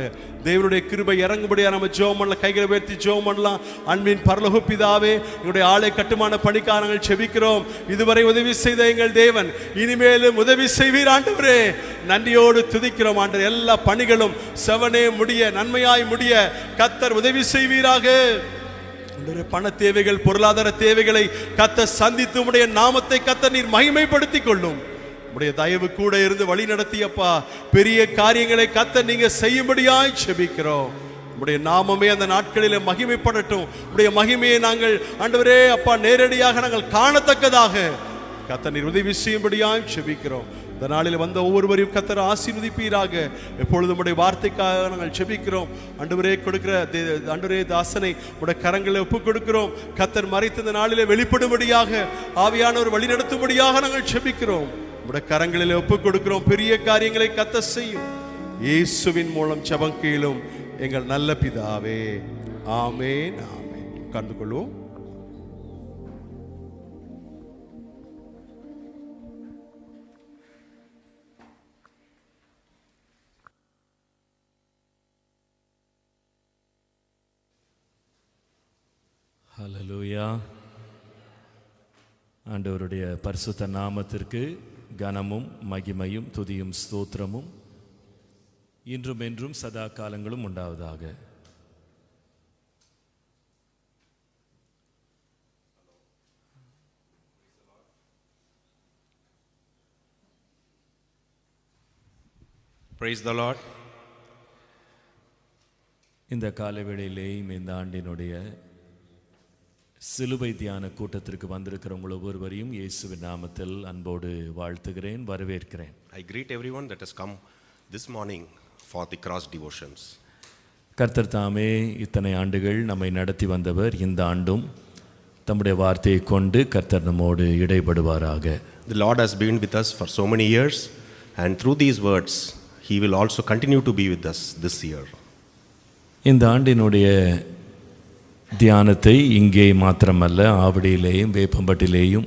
தேவனுடைய கிருபை இறங்கும்படியாக நம்ம ஜெபம் பண்ணலாம். கைகளை உயர்த்தி ஜெபம் பண்ணலாம். அன்பின் பரலோக பிதாவே, எங்களுடைய ஆலய கட்டுமான பணிக்காக நாங்கள் ஜெபிக்கிறோம். இதுவரை உதவி செய்த எங்கள் தேவன் இனிமேலும் உதவி செய்வீர் ஆண்டவரே. நன்றியோடு துதிக்கிறோம் ஆண்டவரே. எல்லா பணிகளும் செவனே முடிய, நன்மையாய் முடிய கர்த்தர் உதவி செய்வீராக. பண தேவைகள், பொருளாதார தேவைகளை கர்த்தர் சந்தித்து உம்முடைய நாமத்தை கர்த்தர் நீர் மகிமைப்படுத்திக் கொள்ளும். உம்முடைய தயவு கூட இருந்து வழி நடத்தியப்பா, பெரிய காரியங்களை கர்த்தர் நீங்க செய்யும்படியாய் ஜெபிக்கிறோம். உம்முடைய நாமமே அந்த நாட்களிலே மகிமைப்படட்டும். உம்முடைய மகிமையை நாங்கள் ஆண்டவரே அப்பா நேரடியாக நாங்கள் காணத்தக்கதாக கர்த்தர் நீர் உதவி செய்யும்படியாய் ஜெபிக்கிறோம். இந்த நாளில் வந்த ஒவ்வொருவரையும் கர்த்தர் ஆசீர்வதிப்பீராக. எப்பொழுதும் உம்முடைய வார்த்தைக்காக நாங்கள் ஜெபிக்கிறோம் ஆண்டவரே. கொடுக்கிற ஆண்டவரே தாசனை உம்முடைய கரங்களை ஒப்புக் கொடுக்கிறோம். கர்த்தர் மறைத்த இந்த நாளிலே வெளிப்படும்படியாக, ஆவியானவர் வழி நடத்தும்படியாக நாங்கள் ஜெபிக்கிறோம். உம்முடைய கரங்களிலே ஒப்புக் கொடுக்கிறோம். பெரிய காரியங்களை கர்த்தர் செய்யும். இயேசுவின் மூலம் ஜெபம் கேளும் எங்கள் நல்ல பிதாவே, ஆமென், ஆமென். உட்கார்ந்து கொள்வோம்.
ஹல்லேலூயா. ஆண்டவருடைய பரிசுத்த நாமத்திற்கு கனமும் மகிமையும் துதியும் ஸ்தோத்திரமும் இன்றும் என்றும் சதா காலங்களும் உண்டாவதாக.
Praise the Lord.
இந்த காலவேளையிலேயும் இந்த ஆண்டினுடைய சிலுவை தியான கூட்டத்திற்கு வந்திருக்கிற உங்கள் ஒவ்வொருவரையும் இயேசுவின் நாமத்தில் அன்போடு வாழ்த்துகிறேன், வரவேற்கிறேன்.
I greet everyone that has come this morning for the cross devotions.
கர்த்தர் தாமே இத்தனை ஆண்டுகள் நம்மை நடத்தி வந்தவர். இந்த ஆண்டும் தம்முடைய வார்த்தையை கொண்டு கர்த்தர் நம்மோடு இடைபடுவாராக.
The Lord has been with us for so many years, and through these words He will also continue to be with us this year.
இந்த ஆண்டினுடைய தியானத்தை இங்கே மாத்திரமல்ல, ஆவடியிலேயும் வேப்பம்பட்டிலேயும்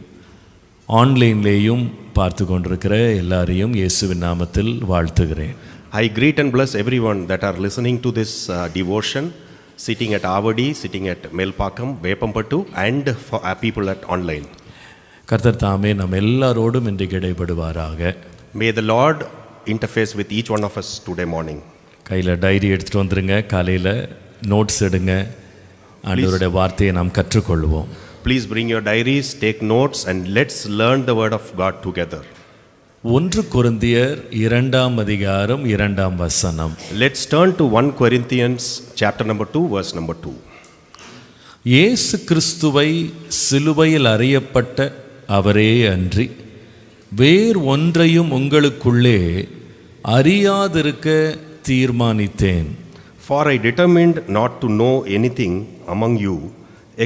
ஆன்லைன்லேயும் பார்த்து கொண்டிருக்கிற எல்லாரையும் இயேசுவின் நாமத்தில் வாழ்த்துகிறேன்.
I greet and bless everyone that are listening to this devotion, sitting at Avadi, sitting at Melpakam, Vepampattu, and for people at online.
கர்த்தர் தாமே நம்ம எல்லாரோடும் இன்றைக்கு இடைபடுவாராக.
May the Lord interface with each one of us today morning.
கையில் diary எடுத்துகிட்டு வந்துருங்க, காலையில் notes எடுங்க, ஆண்டவருடைய வார்த்தையை நாம் கற்றுக்கொள்வோம்.
Please bring your diaries, take notes, and let's learn the word of God together.
1 கொரிந்தியர் 2ஆம் அதிகாரம் 2ஆம் வசனம்.
Let's turn to 1 Corinthians chapter number 2 verse number 2.
இயேசு கிறிஸ்துவை சிலுவையில் அறையப்பட்ட அவரே அன்றி வேறு ஒன்றையும் உங்களுக்குள்ளே அறியாதிருக்க தீர்மானித்தேன்.
For I determined not to know anything among you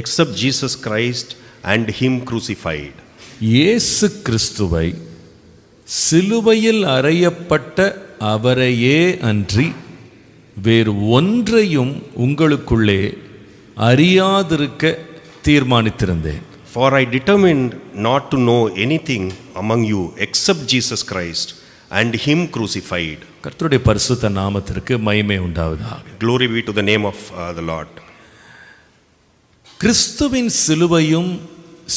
except Jesus Christ and Him crucified.
இயேசு கிறிஸ்துவை சிலுவையில் அறையப்பட்ட அவரையே அன்றி வேறு ஒன்றையும் உங்களுக்குள்ளே அறியாதிருக்க தீர்மானித்திருந்தேன்.
For I determined not to know anything among you except Jesus Christ and Him crucified.
கர்த்தருடைய பரிசுத்த நாமத்திற்கு மகிமை உண்டாவதாக.
Glory be to the name of the Lord.
கிறிஸ்துவின் சிலுவையும்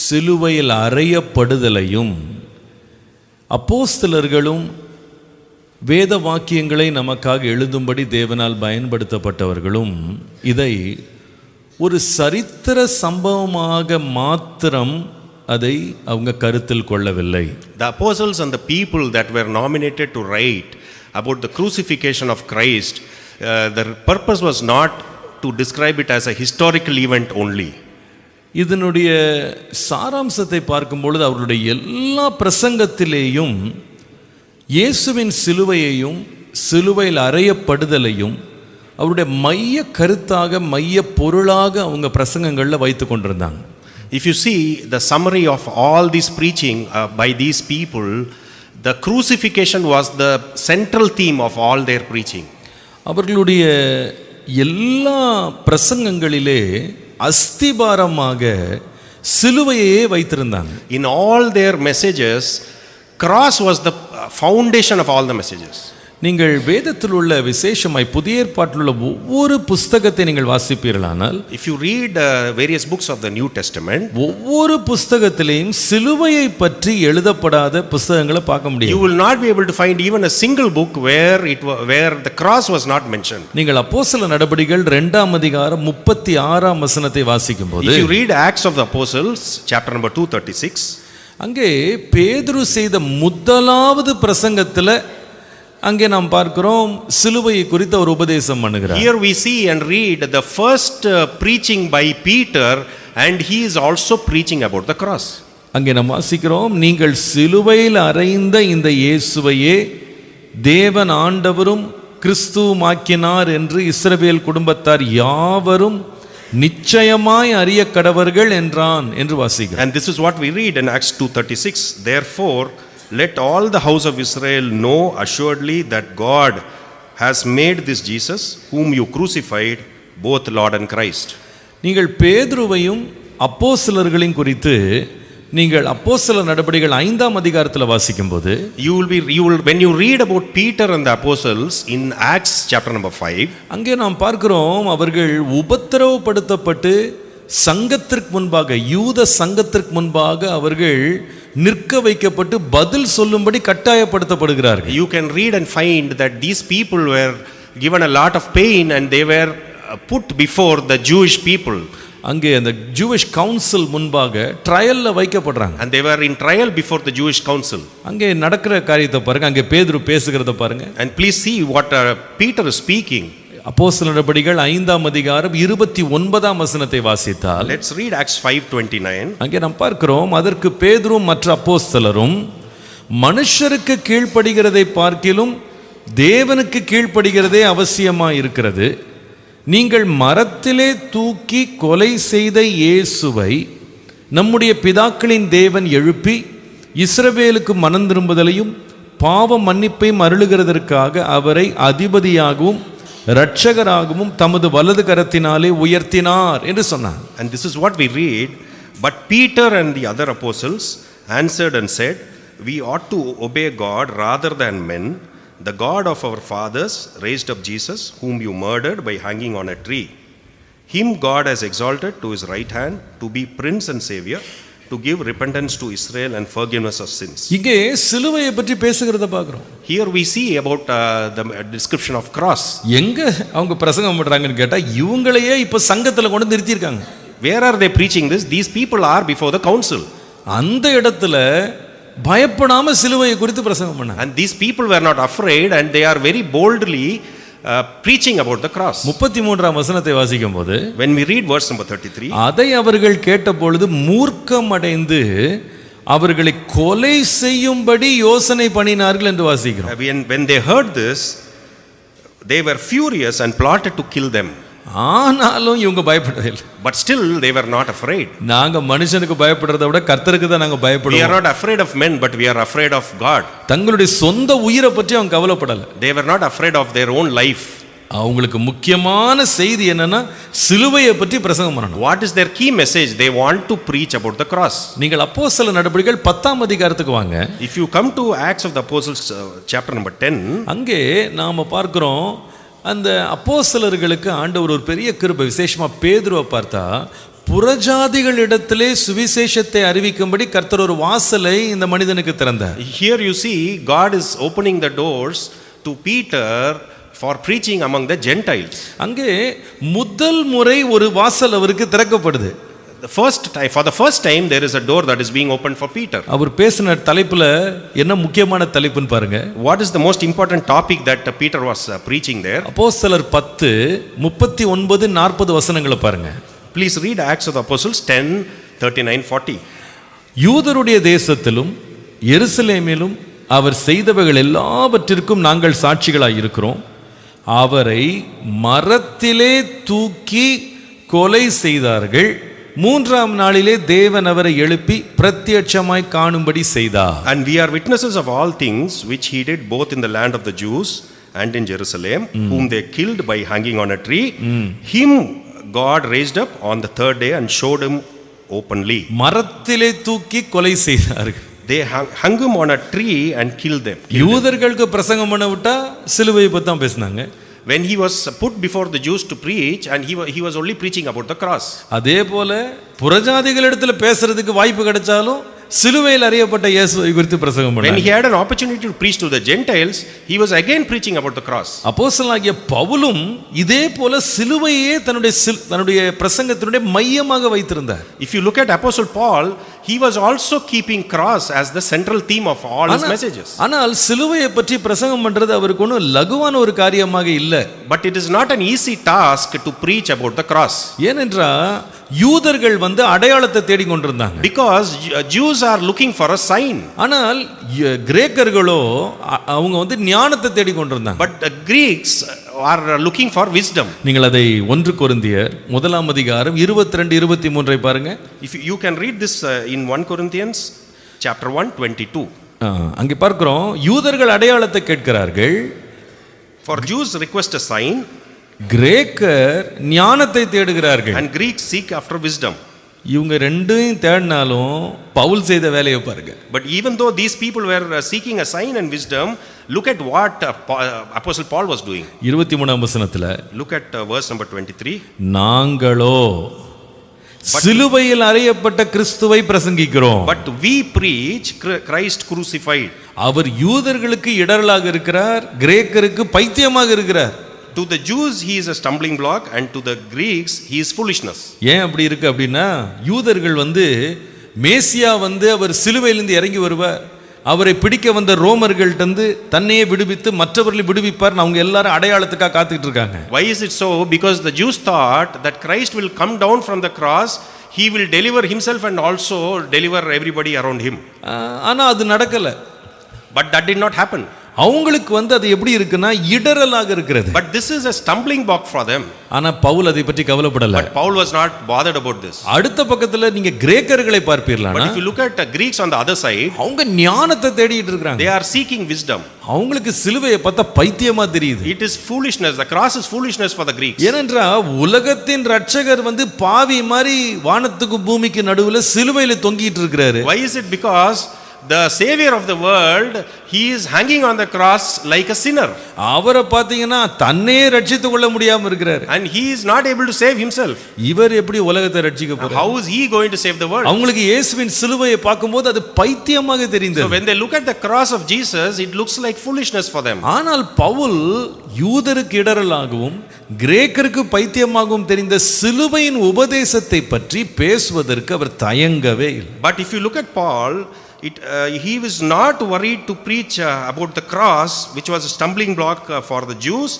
சிலுவையில் அறையப்படுதலையும் அப்போஸ்தலர்களும் வேத வாக்கியங்களை நமக்காக எழுதும்படி தேவனால் பயன்படுத்தப்பட்டவர்களும் இதை ஒரு சரித்திர சம்பவமாக மாத்திரம் அதை அவங்க கருத்தில் கொள்ளவில்லை.
The apostles and the people that were nominated to write about the crucifixion of Christ, the purpose was not to describe it as a historical event only.
இதனுடைய சாராம்சத்தை பார்க்கும் பொழுது அவருடைய எல்லா பிரசங்கத்திலேயும் இயேசுவின் சிலுவையையும் சிலுவையில் அறையப்படுதலையும் அவருடைய மைய கருத்தாக மைய பொருளாக அவங்க பிரசங்கங்களில் வைத்து கொண்டிருந்தாங்க.
If you see the summary of all this preaching by these people, the crucifixion was the central theme of all their preaching.
அவர்களுடைய எல்லா பிரசங்கங்களிலே அஸ்திபாரமாக சிலுவையே வைத்திருந்தாங்க.
In all their messages, cross was the foundation of all the messages.
நீங்கள் வேதத்தில் உள்ள விசேஷமாய் புதிய ஏற்பாட்டில் உள்ள ஒவ்வொரு புஸ்தகத்தை நீங்கள் வாசிப்பீர்களானால்,
If you read various books of the New Testament,
ஒவ்வொரு புஸ்தகத்திலேயும் சிலுவையை பற்றி எழுதப்படாத புஸ்தகங்களை பார்க்க முடியும்.
you will not be able to find even a single book where the cross was not mentioned.
நீங்கள் அப்போஸ்தல நடபடிகள் 2ஆம் அதிகாரம் 36ஆம் வசனத்தை வாசிக்கும்போது,
If you read Acts of the Apostles chapter number 236,
அங்கே பேதுரு செய்த முதலாவது பிரசங்கத்தில் அங்கே நாம் பார்க்கிறோம் சிலுவையை குறித்த ஒரு உபதேசம் பண்ணுகிறார்.
Here we see and read the first preaching by Peter, and he is also preaching about the cross.
அங்கே நாம் வாசிக்கிறோம், நீங்கள் சிலுவையில் அறைந்த இந்த இயேசுவையே தேவன் ஆண்டவரும் கிறிஸ்துவுமாக்கினார் என்று இஸ்ரவேல் குடும்பத்தார் யாவரும் நிச்சயமாய் அறிய கடவர்கள் என்றான் என்று வாசிக்கிறோம்.
And this is what we read in Acts 2:36. Therefore let all the house of Israel know assuredly that God has made this Jesus whom you crucified both Lord and Christ.
நீங்கள் பேதுருவையும் அப்போஸ்தலர்களையும் குறித்து நீங்கள் அப்போஸ்தல நடபடிகள் 5ஆம் அதிகாரத்தில் வாசிக்கும்போது,
you will when you read about Peter and the apostles in Acts chapter number 5,
அங்கே நாம் பார்க்கிறோம் அவர்கள் உபத்திரவப்படுத்தப்பட்டு சங்கத்திற்கு முன்பாக, யூத சங்கத்திற்கு முன்பாக அவர்கள் நிற்க வைக்கப்பட்டு பதில் சொல்லும்படி கட்டாயப்படுத்தப்படுகிறார்கள்.
You can read and find that these people were given a lot of pain and they were put before the Jewish people.
அங்கே அந்த ஜூவிஷ் கவுன்சில் முன்பாக ட்ரையல்ல வைக்கப்படுறாங்க.
And they were in trial before the Jewish council.
அங்கே நடக்கிற காரியத்தை பாருங்க, அங்கே பேதுரு பேசுகிறத பாருங்க.
And please see what Peter is speaking.
அப்போஸ்தலர் நடபடிகள் 5ஆம் அதிகாரம் 29ஆம் வசனத்தை வாசித்தால்,
Let's read Acts 5:29.
அங்கே நாம் பார்க்கிறோம், அதற்கு பேதுரும் மற்ற அப்போஸ்தலரும், மனுஷருக்கு கீழ்ப்படுகிறதை பார்க்கிலும் தேவனுக்கு கீழ்ப்படுகிறதே அவசியமாக இருக்கிறது. நீங்கள் மரத்திலே தூக்கி கொலை செய்த இயேசுவை நம்முடைய பிதாக்களின் தேவன் எழுப்பி இஸ்ரவேலுக்கு மனம் திரும்புதலையும் பாவ மன்னிப்பையும் அருளுகிறதற்காக அவரை அதிபதியாகவும் இரட்சகராகவும் தமது வலது கரத்தினாலே உயர்த்தினார் என்று சொன்னார்.
And this is what we read. But Peter and the other apostles answered and said, we ought to obey God rather than men. The God of our fathers raised up Jesus, whom you murdered by hanging on a tree. Him God has exalted to his right hand to be Prince and Savior, to give repentance to Israel and forgiveness of sins.
இங்கே சிலுவையை பற்றி பேசுகிறத பார்க்கிறோம்.
Here we see about the description of cross.
எங்க அவங்க பிரசங்கம் பண்றாங்கன்னு கேட்டா இவங்களையே இப்ப சங்கத்துல கொண்டு நிறுத்தியிருக்காங்க.
Where are they preaching this? These people are before the council.
அந்த இடத்துல பயப்படாம சிலுவையை குறித்து பிரசங்கம் பண்ணாங்க.
And these people were not afraid and they are very boldly preaching about the cross.
33ஆம் வசனத்தை வாசிக்கும் போது,
When we read verse number 33,
அதை அவர்கள் கேட்டபொழுது மூர்க்கமடைந்து அவர்களை கொலை செய்யும்படி யோசனை பண்ணினார்கள் என்று வாசிக்கிறோம்.
when they heard this, they were furious and plotted to kill them.
ஆனாலும் இவங்க பயப்படவில்லை.
But still they were not afraid.
நாங்க மனுஷனுக்கு பயப்படுறதை விட கர்த்தருக்கு தான் நாங்க
We are
பயப்படுவோம்.
not afraid of men, but we are afraid of God.
தங்களுடைய சொந்த உயிரை பற்றி அவங்க கவலைப்படல.
They were not afraid of their own life.
அவங்களுக்கு முக்கியமான செய்தி என்னன்னா சிலுவையை பற்றி பிரசங்கம் பண்ணணும்.
What is their key message? They want to preach about the cross.
நீங்கள் அப்போஸ்தலர் நடபடிகள் 10ஆம் அதிகாரத்துக்கு வாங்க.
If you come to Acts of the Apostles chapter number 10,
அங்கே நாம பார்க்கிறோம், அந்த அப்போஸ்தலர்களுக்கு ஆண்டவர் ஒரு பெரிய கிருபை, விசேஷமா பேதுருவை பார்த்தா புறஜாதிகளிடத்திலே சுவிசேஷத்தை அறிவிக்கும்படி கர்த்தர் ஒரு வாசலை இந்த மனிதனுக்கு திறந்தார்.
Here you see God is opening the doors to Peter for preaching among the Gentiles.
அங்கே முதல் முறை ஒரு வாசல் அவருக்கு திறக்கப்படுது.
For the first time there is a door that is being opened for Peter.
அவர் பேசின தலைப்புல என்ன முக்கியமான தலைப்புன்னு பாருங்க.
What is the most important topic that Peter was preaching there?
அப்போஸ்தலர் 10 39 40 வசனங்களை பாருங்க.
Please read Acts of the Apostles 10 39 40.
யூதருடைய தேசத்திலும் எருசலேமிலும் அவர் செய்தவைகள் எல்லாவற்றிற்கும் நாங்கள் சாட்சிகளாய் இருக்கிறோம். அவரை மரத்திலே தூக்கி கொலை செய்தார்கள். 3ஆம் நாளிலே தேவன் அவரை எழுப்பி பிரத்யட்சமாய் காணும்படி செய்தார்.
And we are witnesses of all things which he did both in the land of the Jews and in Jerusalem, whom they killed by hanging on a tree. Him God raised up on the third day and showed him openly.
மரத்திலே தூக்கி கொலை செய்தார்கள்.
They hung him on a tree and killed them.
யூதர்களுக்கு பிரசங்கம் பண்ண விட்டா சிலுவையை பத்தி தான் பேசினாங்க.
When he was put before the Jews to preach, and he was only preaching about the cross.
அதே போல புறஜாதிகளிடத்துல பேசுறதுக்கு வாய்ப்பு கிடைச்சாலும் சிலுவையில் அறியப்பட்ட இயேசுவை குறித்து பிரசங்கம் பண்ணார்.
When he had an opportunity to preach to the Gentiles, he was again preaching about the cross.
அப்போஸ்தலனாகிய பவுலும் இதே போல சிலுவையே தன்னுடைய பிரசங்கத்தினுடைய மையமாக வைத்திருந்தார்.
If you look at Apostle Paul, he was also keeping cross as the central theme of all his messages.
ஆனால் சிலுவையை பற்றி பிரசங்கம் பண்றது அவருக்கு ஒன்றும் லகுவான ஒரு காரியமாக இல்லை.
But it is not an easy task to preach about the cross.
ஏனென்றால் யூதர்கள் அடையாளத்தை தேடி கொண்டிருந்தாங்க.
Because Jews are looking for a sign.
ஆனால் கிரேக்கர்களோ அவங்க ஞானத்தை தேடி கொண்டிருந்தாங்க.
But the Greeks are looking for wisdom.
நீங்கள் அதை 1 கொரிந்தியர் 1ஆம் அதிகாரம் 22 23 பாருங்க.
If you can read this in 1 Corinthians chapter 1 22.
அங்கே பார்க்கிறோம், யூதர்கள் அடையாளத்தை கேட்கிறார்கள்.
For Jews request a sign.
கிரேக்கர் ஞானத்தை தேடுகிறார்கள்.
And Greeks seek after wisdom.
இவங்க ரெண்டையும் தேடினாலும் பவுல் செய்த வேலையை பாருங்க.
But even though these people were seeking a sign and wisdom, look at what Apostle Paul was doing.
23ஆம் வசனத்துல
look at verse number 23.
நாங்களோ சிலுவையில் அறையப்பட்ட கிறிஸ்துவை பிரசங்கிக்கிறோம்.
But we preach Christ crucified.
அவர் யூதர்களுக்கு இடரலாக இருக்கிறார், கிரேக்கருக்கு பைத்தியமாக இருக்கிறார்.
To the Jews he is a stumbling block, and to the Greeks he is foolishness.
ஏன் அப்படி இருக்கு அப்படின்னா, யூதர்கள் மேசியா அவர் சிலுவையிலிருந்து இறங்கி வருவார், அவரை பிடிக்க வந்த ரோமர்கள்ட்ட தன்னையே விடுவித்து மற்றவர்களை விடுவிப்பார், அவங்க எல்லாரும் அடையாளத்துக்காக காத்துக்கிட்டு இருக்காங்க.
Why is it so? Because the Jews thought that Christ will come down from the cross, he will deliver himself and also deliver everybody around him.
ஆனா அது நடக்கல.
But that did not happen.
அவங்களுக்கு அது எப்படி இருக்குன்னா இடரலாக இருக்கிறது.
But this is a stumbling block for them.
ஆனா பவுல் அதை பற்றி கவலைப்படல.
But Paul was not bothered about this.
அடுத்த பக்கத்துல நீங்க கிரேக்கர்களை பார்ப்பீர்களானா,
But if you look at Greeks on the other side,
அவங்க ஞானத்தை தேடிட்டு இருக்காங்க.
they are seeking wisdom.
அவங்களுக்கு சிலுவையை பார்த்தா பைத்தியமா தெரியுது.
It is foolishness. The cross is foolishness for the Greeks.
ஏனென்றால் உலகத்தின் ரட்சகர் பாவி மாதிரி வானத்துக்கு பூமிக்கு நடுவுல சிலுவையில தொங்கிட்டு இருக்கிறாரு.
Why is it? Because the savior of the world, he is hanging on the cross like a sinner.
அவரை பாத்தீங்கன்னா தன்னை ரட்சித்துக் கொள்ள முடியாம இருக்கிறார்.
And he is not able to save himself.
இவர் எப்படி உலகத்தை ரட்சிக்க போறார்?
How is he going to save the world?
அவங்களுக்கு இயேசுவின் சிலுவையை பார்க்கும்போது அது பைத்தியமாக தெரிந்தது.
So when they look at the cross of Jesus, it looks like foolishness for them.
ஆனால் பவுல் யூதருக்கு இடரலாகவும் கிரேக்கருக்கு பைத்தியமாகவும் தெரிந்த சிலுவையின் உபதேசத்தை பற்றி பேசுவதற்கு அவர் தயங்கவே இல்லை.
But if you look at Paul, he was not worried to preach about the cross, which was a stumbling block for the Jews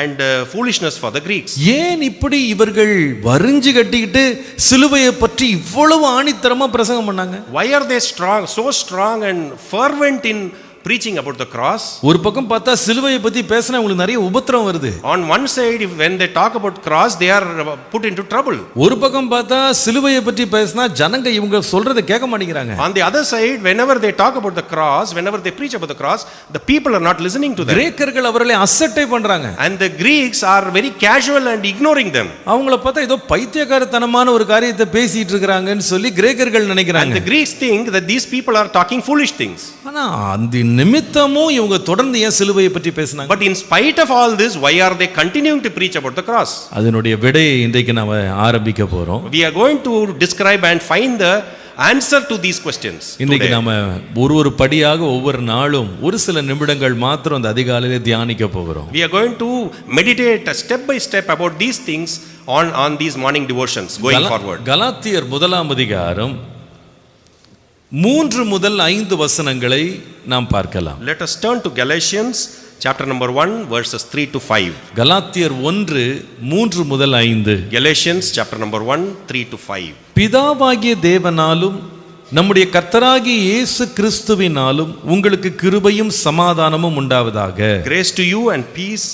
and foolishness for the Greeks.
ஏன் இப்படி இவர்கள் வரிஞ்சு கட்டிக்கிட்டு சிலுவையை பற்றி இவ்வளவு ஆணித்தரமா பிரசங்கம் பண்ணாங்க?
Why are they so strong and fervent in preaching about the cross?
ஒரு பக்கம் பார்த்தா சிலுவையை பத்தி பேசினா உங்களுக்கு நிறைய உபத்திரம் வருது.
On one side, when they talk about cross, they are put into trouble.
ஒரு பக்கம் பார்த்தா சிலுவையை பற்றி பேசினா ஜனங்க இவங்க சொல்றதை கேட்க மாட்டேங்கிறாங்க.
On the other side, whenever they talk about the cross, whenever they preach about the cross, the people are not listening to them.
கிரேக்கர்கள் அவர்களை அசட்டை பண்றாங்க.
And the Greeks are very casual and ignoring them.
அவங்கள பார்த்தா ஏதோ பைத்தியக்காரத்தனமான ஒரு காரியத்தை பேசிட்டு இருக்காங்கன்னு சொல்லி கிரேக்கர்கள் நினைக்கிறாங்க.
And the Greeks think that these people are talking foolish things.
ஆனா அந்த நிமித்தமும் இவங்க தொடர்ந்து ஏன் சிலுவையை பற்றி பேசினாங்க?
But in spite of all this, why are they continuing to preach about the cross?
அதனுடைய விடையை இன்றைக்கு நாம ஆரம்பிக்க போறோம்.
We are going to describe and find the answer to these questions.
இன்னைக்கு நாம ஒரு படியாக ஒவ்வொரு நாளும் ஒரு சில நிமிடங்கள் மாத்திரம் அந்த அதிகாலையிலே தியானிக்க போகிறோம்.
We are going to meditate step by step about these things on these morning devotions going forward.
கலாத்தியர் 1ஆம் அதிகாரம் 3 முதல் 5 வசனங்களை நாம் பார்க்கலாம்.
Let us turn to Galatians chapter number 1 verses 3 to 5.
கலாத்தியர் 1:3 முதல் 5.
Galatians chapter number 1 3 to 5.
பிதாவாகிய தேவனாலும் நம்முடைய கர்த்தராகிய இயேசு கிறிஸ்துவினாலும் உங்களுக்கு கிருபையும் சமாதானமும் உண்டாவதாக.
Grace to you and peace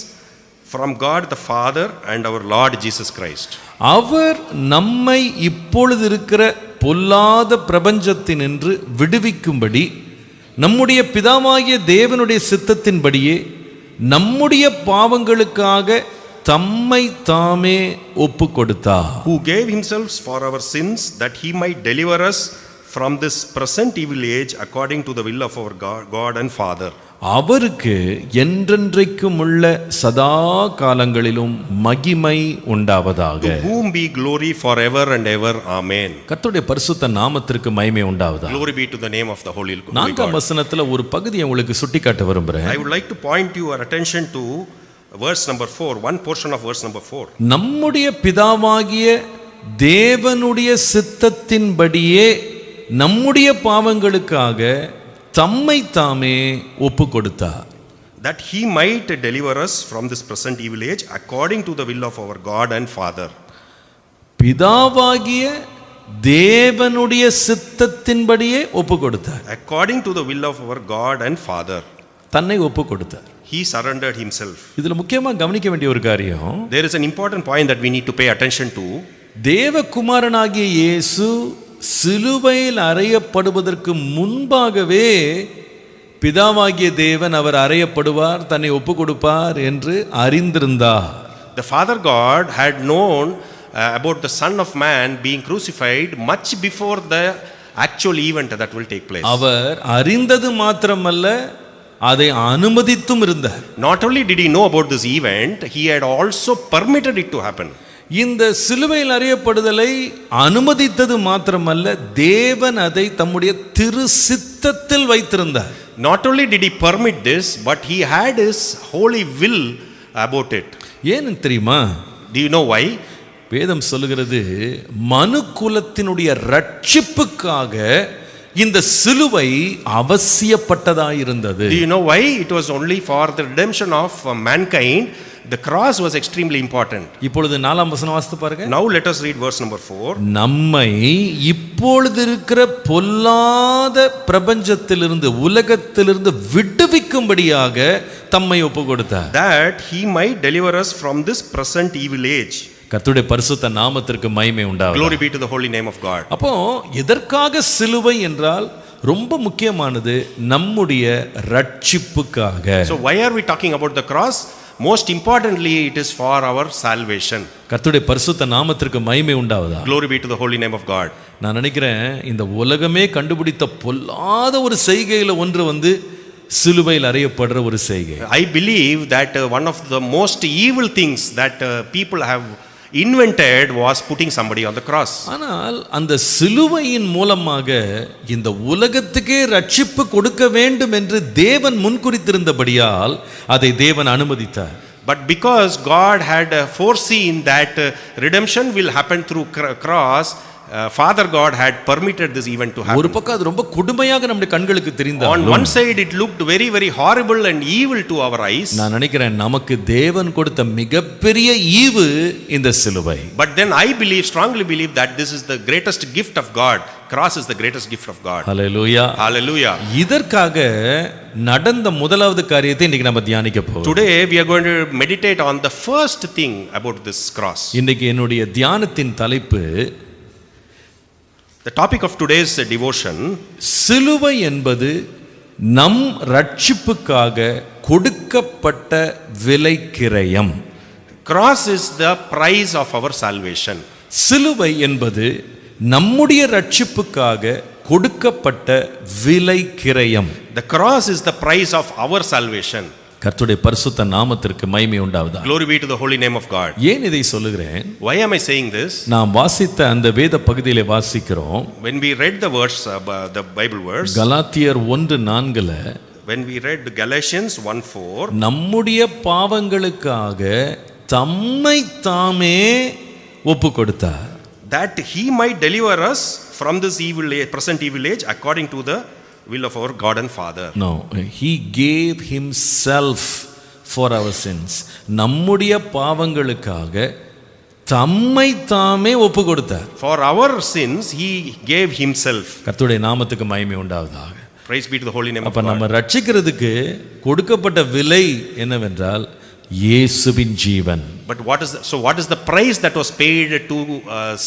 from God the Father and our Lord Jesus Christ.
அவர் நம்மை இப்பொழுது இருக்கிற பொல்லாத பிரபஞ்சத்தினின்று விடுவிக்கும்படி நம்முடைய பிதாவாகிய தேவனுடைய சித்தத்தின்படியே நம்முடைய பாவங்களுக்காக தம்மை தாமே ஒப்பு கொடுத்தார்.
Who gave himself for our sins that he might deliver us from this present evil age according to the will of our God and Father.
அவருக்கு என்றென்றைக்கும் உள்ள சதா காலங்களிலும் மகிமை உண்டாவதாக.
To whom be glory forever and ever. Amen.
கர்த்தருடைய பரிசுத்த நாமத்திற்கு மகிமை உண்டாவதாக.
Glory be to the name of the Holy God.
4ஆம் வசனத்துல ஒரு பகுதியை உங்களுக்கு சுட்டிக்காட்ட விரும்புறேன்.
I would like to point your attention to verse number 4, one portion of verse number 4.
நம்முடைய பிதாவாகிய தேவனுடைய சித்தத்தின்படியே நம்முடைய பாவங்களுக்காக தம்மை தாமே ஒப்பு கொடுத்தார்.
That he might deliver us from this present evil age according to the will of our God and Father.
பிதாவாகிய தேவனுடைய சித்தத்தின்படியே ஒப்பு கொடுத்தார்.
According to the will of our God and Father.
தன்னை ஒப்பு கொடுத்தார்.
He surrendered himself.
இதுல முக்கியமா கவனிக்க வேண்டிய ஒரு காரியம்,
there is an important point that we need to pay attention to.
தேவகுமாரனாகிய இயேசு சிலுவையில் அறையப்படுவதற்கு முன்பாகவே பிதாவாகிய தேவன் அவர் அறையப்படுவார், தன்னை ஒப்பு கொடுப்பார் என்று அறிந்திருந்தார்.
The Father God had known about the Son of Man being crucified much before the actual event that will take place.
அவர் அறிந்தது மாத்திரமல்ல, அதை அனுமதித்தும் இருந்தார்.
Not only did he know about this event, he had also permitted it to happen.
இந்த சிலுவையில் அறியப்படுதலை அனுமதித்தது மாத்திரமல்ல, தேவன் அதை தம்முடைய திரு சித்தத்தில் வைத்திருந்தார்.
Not only did he permit this, but he had his holy will about it.
ஏன்னு தெரியுமா?
Do you know why?
வேதம் சொல்லுகிறது, மனுக்குலத்தினுடைய ரட்சிப்புக்காக இந்த சிலுவை அவசியப்பட்டதாயிருந்தது.
Do you know why? It was only for the redemption of mankind. The cross was extremely important.
இப்பொழுது 4ஆம் வசனம் வாசித்து பாருங்க.
Now let us read verse number 4.
நம்மை இப்பொழுது இருக்கிற பொல்லாத பிரபஞ்சத்திலிருந்து, உலகத்திலிருந்து விடுவிக்கும்படியாக தம்மை ஒப்பு கொடுத்தார்.
That he might deliver us from this present evil age.
கர்த்தருடைய பரிசுத்த நாமத்திற்கு மகிமை உண்டாவதாக.
Glory be to the holy name of God.
அப்போ எதற்காக சிலுவை என்றால் ரொம்ப முக்கியமானது, நம்முடைய ரட்சிப்புக்காக.
So why are we talking about the cross? Most importantly, it is for our salvation.
கர்த்தருடைய பரிசுத்த நாமத்திற்கு மகிமை உண்டாவதாக.
Glory be to the holy name of God.
நான் நினைக்கிறேன், இந்த உலகமே கண்டுபிடித்த பொல்லாத ஒரு செய்கையில ஒன்று சிலுவையில் அறையப்படுற ஒரு செய்கை.
I believe that one of the most evil things that people have invented was putting somebody on the cross.
ஆனால் அந்த சிலுவையின் மூலமாக இந்த உலகத்துக்கே ரட்சிப்பு கொடுக்க வேண்டும் என்று தேவன் முன்குறித்திருந்தபடியால் அதை தேவன் அனுமதித்தார்.
But because God had foreseen that redemption will happen through cross, Father God had permitted this event to happen.
ஒரு பக்கம் அது ரொம்ப கொடுமையாக நம்முடைய கண்களுக்கு தெரிந்தாலும்,
On one side it looked very very horrible and evil to our eyes.
நான் நினைக்கிறேன், நமக்கு தேவன் கொடுத்த மிகப்பெரிய ஈவு இந்த சிலுவை.
But then I strongly believe that this is the greatest gift of God. Cross is the greatest gift of God.
Hallelujah.
Hallelujah.
இதற்காக நடந்த முதலாவது காரியத்தை இன்னைக்கு நம்ம தியானிக்க போறோம்.
Today we are going to meditate on the first thing about this cross.
இன்னைக்கு என்னுடைய தியானத்தின் தலைப்பு,
The topic of today's devotion,
சிலுவை என்பது நம் ரட்சிப்புக்காக கொடுக்கப்பட்ட விலைக்கிரயம்.
cross is the price of our salvation.
சிலுவை என்பது நம்முடைய ரட்சிப்புக்காக கொடுக்கப்பட்ட விலைக்கிரயம்.
The cross is the price of our salvation.
கர்த்தருடைய பரிசுத்த நாமத்திற்கு மகிமை உண்டாவதாக.
Glory be to the holy name of God.
ஏன் இதை சொல்லுகிறேன்?
Why am I saying this?
நாம் வாசித்த அந்த வேத பகுதியிலே வாசிக்கிறோம்.
When we read the verse, the Bible verse,
கலாத்தியர் 1:4,
when we read Galatians 1:4,
நம்முடைய பாவங்களுக்காக தம்மை தாமே ஒப்பு கொடுத்தார்.
that he might deliver us from this evil age, present evil age, according to the will of our God and Father.
No, he gave himself for our sins. நம்முடைய பாவங்களுக்காக தம்மை தாமே ஒப்பு கொடுத்தார்.
For our sins he gave himself.
கர்த்தருடைய நாமத்துக்கு மகிமை உண்டாவதாக.
Praise be to the holy name of
அப்ப
God.
நம்ம ரட்சிக்கிறதுக்கு கொடுக்கப்பட்ட விலை என்னவென்றால் இயேசுவின் ஜீவன்.
But what is the price that was paid to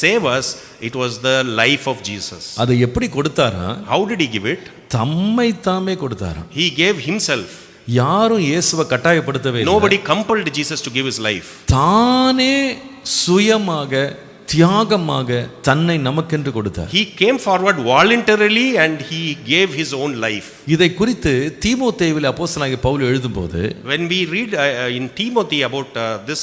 save us? It was the life of Jesus.
அதை எப்படி கொடுத்தாரா?
How did he give it?
தம்மை தாமே கொடுத்தாரா.
He gave himself.
யாரும் இயேசுவை கட்டாயப்படுத்தவே இல்லை.
Nobody compelled Jesus to give his life.
தானே சுயமாக தியாகமாக தன்னை நமக்கென்று கொடுத்தார்.
He came forward voluntarily and he gave his own life.
இதை குறித்து தீமோத்தேயுவில் அப்போஸ்தலனாகிய பவுல் எழுதும்போது,
When we read in Timothy about this,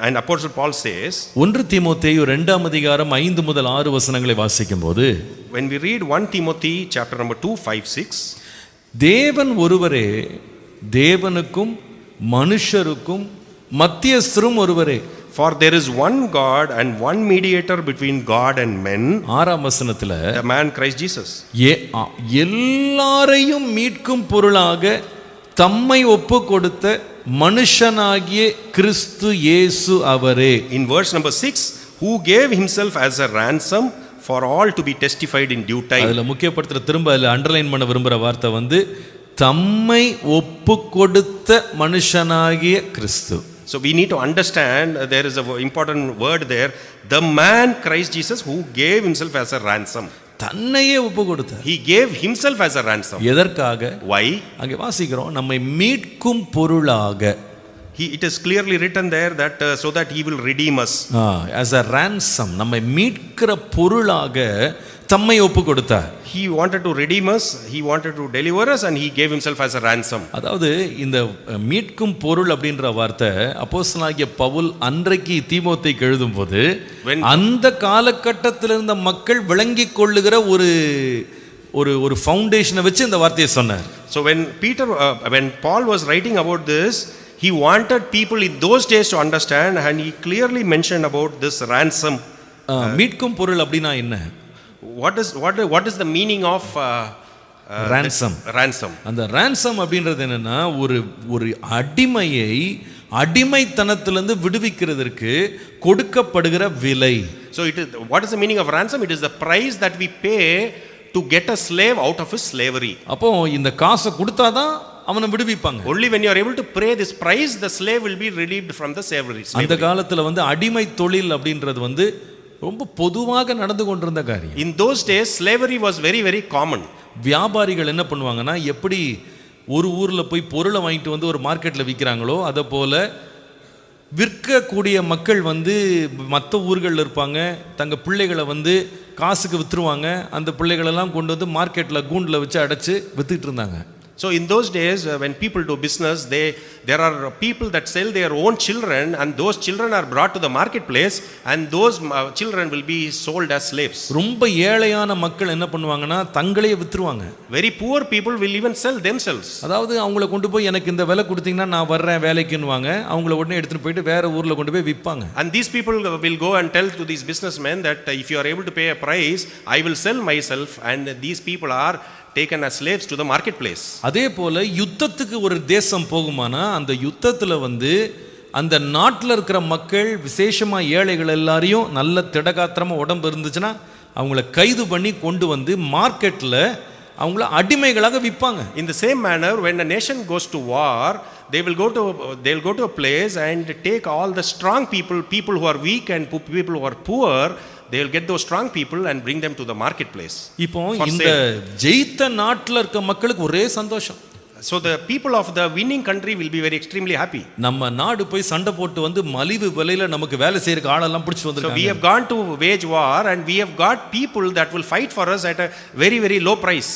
and Apostle Paul says,
1 தீமோத்தேயு 2ஆம் அதிகாரம் 5 முதல் 6 வசனங்களை வாசிக்கும்போது,
when we read 1 Timothy chapter number 2, 5, 6,
தேவன் ஒருவரே, தேவனுக்கும் மனுஷருக்கும் மத்தியஸ்தரும் ஒருவரே.
For there is one God and one mediator between God and men,
6ஆம் வசனத்துல,
the man Christ Jesus.
எல்லாரையும் மீட்கும் பொருளாக தம்மை ஒப்பு கொடுத்த மனுஷனாகிய கிறிஸ்து இயேசு அவரே.
In verse number 6, who gave himself as a ransom for all to be testified in due time.
அதுல முக்கியப்படுத்துற, திரும்ப அதுல அண்டர்லைன் பண்ண விரும்புற வார்த்தை தம்மை ஒப்பு கொடுத்த மனுஷனாகிய கிறிஸ்து.
So we need to understand, there is an important word there, the man Christ Jesus who gave himself as a ransom.
தன்னையே ஒப்பு கொடுத்தார்.
He gave himself as a ransom.
எதற்காக?
Why?
அங்கே வாசிக்கிறோம், நம்மை மீட்கும் பொருளாக.
It is clearly written there that so that he will redeem us.
as a ransom, நம்மை மீட்கிற பொருளாக தம்மை ஒப்பு கொடுத்தார்.
He wanted to redeem us, he wanted to deliver us, and he gave himself as a ransom.
அதாவது இந்த மீட்கும் பொருள் அப்படின்ற வார்த்தை அப்போஸ்தலனாகிய பவுல் அன்றைக்கு தீமோத்தேயுக்கு எழுதும்போது அந்த காலகட்டத்தில் இருந்த மக்கள் விளங்கிக் கொள்ளுகிற ஒரு ஃபவுண்டேஷனை வச்சு இந்த வார்த்தையை சொன்னார்.
So when Paul was writing about this, he wanted people in those days to understand, and he clearly mentioned about this ransom.
மீட்கும் பொருள் அப்படின்னா என்ன?
What is the meaning of
ransom? அந்த ransom அப்படின்றது என்னன்னா ஒரு அடிமையை அடிமைத்தனத்திலிருந்து விடுவிக்கிறதற்கு கொடுக்கப்படுகிற விலை.
So what is the meaning of ransom? It is the price that we pay to get a slave out of his slavery.
அப்போ இந்த காசை கொடுத்தாதான் அவனை விடுவிப்பாங்க.
Only when you are able to pay this price, the slave will be relieved from the slavery.
அந்த காலத்துல அடிமை தொழில் அப்படின்றது ரொம்ப பொதுவாக நடந்து கொண்டிருந்த காரியம்.
In those days slavery was very very common.
வியாபாரிகள் என்ன பண்ணுவாங்கன்னா, எப்படி ஒரு ஊர்ல போய் பொருளை வாங்கிட்டு ஒரு மார்க்கெட்ல விற்கிறாங்களோ அதை போல விற்கக்கூடிய மக்கள் மற்ற ஊர்களில் இருப்பாங்க. தங்க பிள்ளைகளை காசுக்கு விற்றுருவாங்க. அந்த பிள்ளைகளெல்லாம் கொண்டு மார்க்கெட்டில் கூண்டில் வச்சு அடைச்சி விற்றுட்டு இருந்தாங்க.
So in those days when people do business, there are people that sell their own children, and those children are brought to the marketplace, and those children will be sold as slaves.
ரொம்ப ஏழையான மக்கள் என்ன பண்ணுவாங்கன்னா தங்களையே விற்றுருவாங்க.
Very poor people will even sell themselves.
அதாவது அவங்கள கொண்டு போய் எனக்கு இந்த விலை கொடுத்தீங்கன்னா நான் வர்றேன் வேலைக்குன்னுவாங்க. அவங்கள உடனே எடுத்துட்டு போயிட்டு வேற ஊர்ல கொண்டு போய் விற்பாங்க.
And these people will go and tell to these businessmen that if you are able to pay a price, I will sell myself, and these people are taken as slaves to the marketplace.
அதே போல யுத்தத்துக்கு ஒரு தேசம் போகுமானா அந்த யுத்தத்துல அந்த நாட்டில் இருக்கிற மக்கள் விசேஷமா ஏழைகள் எல்லாரையும் நல்ல திடகாத்திரமா உடம்பு இருந்துச்சுன்னா அவங்கள கைது பண்ணி கொண்டு மார்க்கெட்ல அவங்கள அடிமைகளாக விற்பாங்க.
In the same manner, when a nation goes to war, they'll go to a place and take all the strong people who are weak and people who are poor. They will get those strong people and bring them to the marketplace.
இப்போ இந்த ஜெயித்த நாட்டில் இருக்க மக்களுக்கு ஒரே சந்தோஷம்.
So the people of the winning country will be very extremely happy.
நம்ம நாடு போய் சண்டை போட்டு மலிவு விலையில நமக்கு வேலை செய்யறதுக்கு ஆளெல்லாம் பிடிச்சு வந்திருக்காங்க.
So we have gone to wage war and we have got people that will fight for us at a very very low price.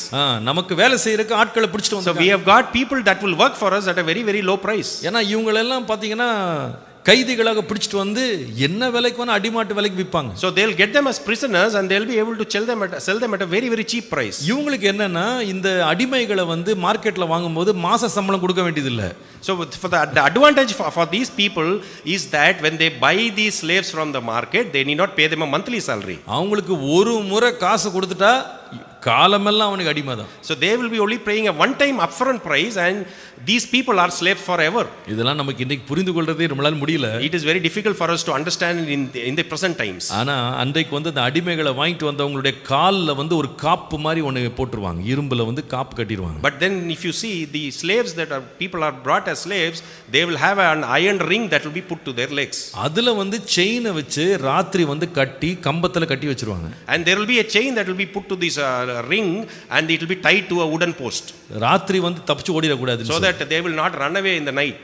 நமக்கு வேலை செய்யறதுக்கு ஆட்களை பிடிச்சிட்டு வந்திருக்காங்க.
So we have got people that will work for us at a very very low price.
ஏன்னா இவங்க எல்லாம் பாத்தீங்கன்னா கைதிகளாக பிடிச்சிட்டு என்ன விலைக்கு அடிமாட்டு விலைக்கு விற்பாங்க.
So they'll get them as prisoners and they'll be able to sell them at a very very cheap price.
இவங்களுக்கு என்னன்னா இந்த அடிமைகளை மார்க்கெட்ல வாங்கும்போது மாச சம்பளம் கொடுக்க வேண்டியது இல்ல.
So for the advantage for these people is that when they buy these slaves from the market, they need not pay them a monthly salary.
அவங்களுக்கு ஒரு முறை காசு கொடுத்துட்டா காலமெல்லாம் அவனுக்கு அடிமை தான்.
So they will be only paying a one time upfront price, and these people are slaves forever.
இதெல்லாம் நமக்கு இன்னைக்கு புரிந்து கொள்றதே நம்மளால முடியல.
It is very difficult for us to understand in the present times.
ஆனா அன்றைக்கு அந்த அடிமைகளை வாங்கிட்டு வந்தவங்களுடைய கால்ல ஒரு காப்பு மாதிரி ஒன்னு போட்டுருவாங்க. இரும்புல காப்பு கட்டிடுவாங்க.
But then if you see the slaves that are people are brought as slaves, they will have an iron ring that will be put to their legs.
அதுல செயினை வச்சு ராத்திரி கட்டி கம்பத்துல கட்டி வச்சிருவாங்க.
And there will be a chain that will be put to this ring, and it will be tied to a wooden post.
ராத்திரி தப்பிச்சு ஓடிர கூடாது.
So that they will not run away in the night.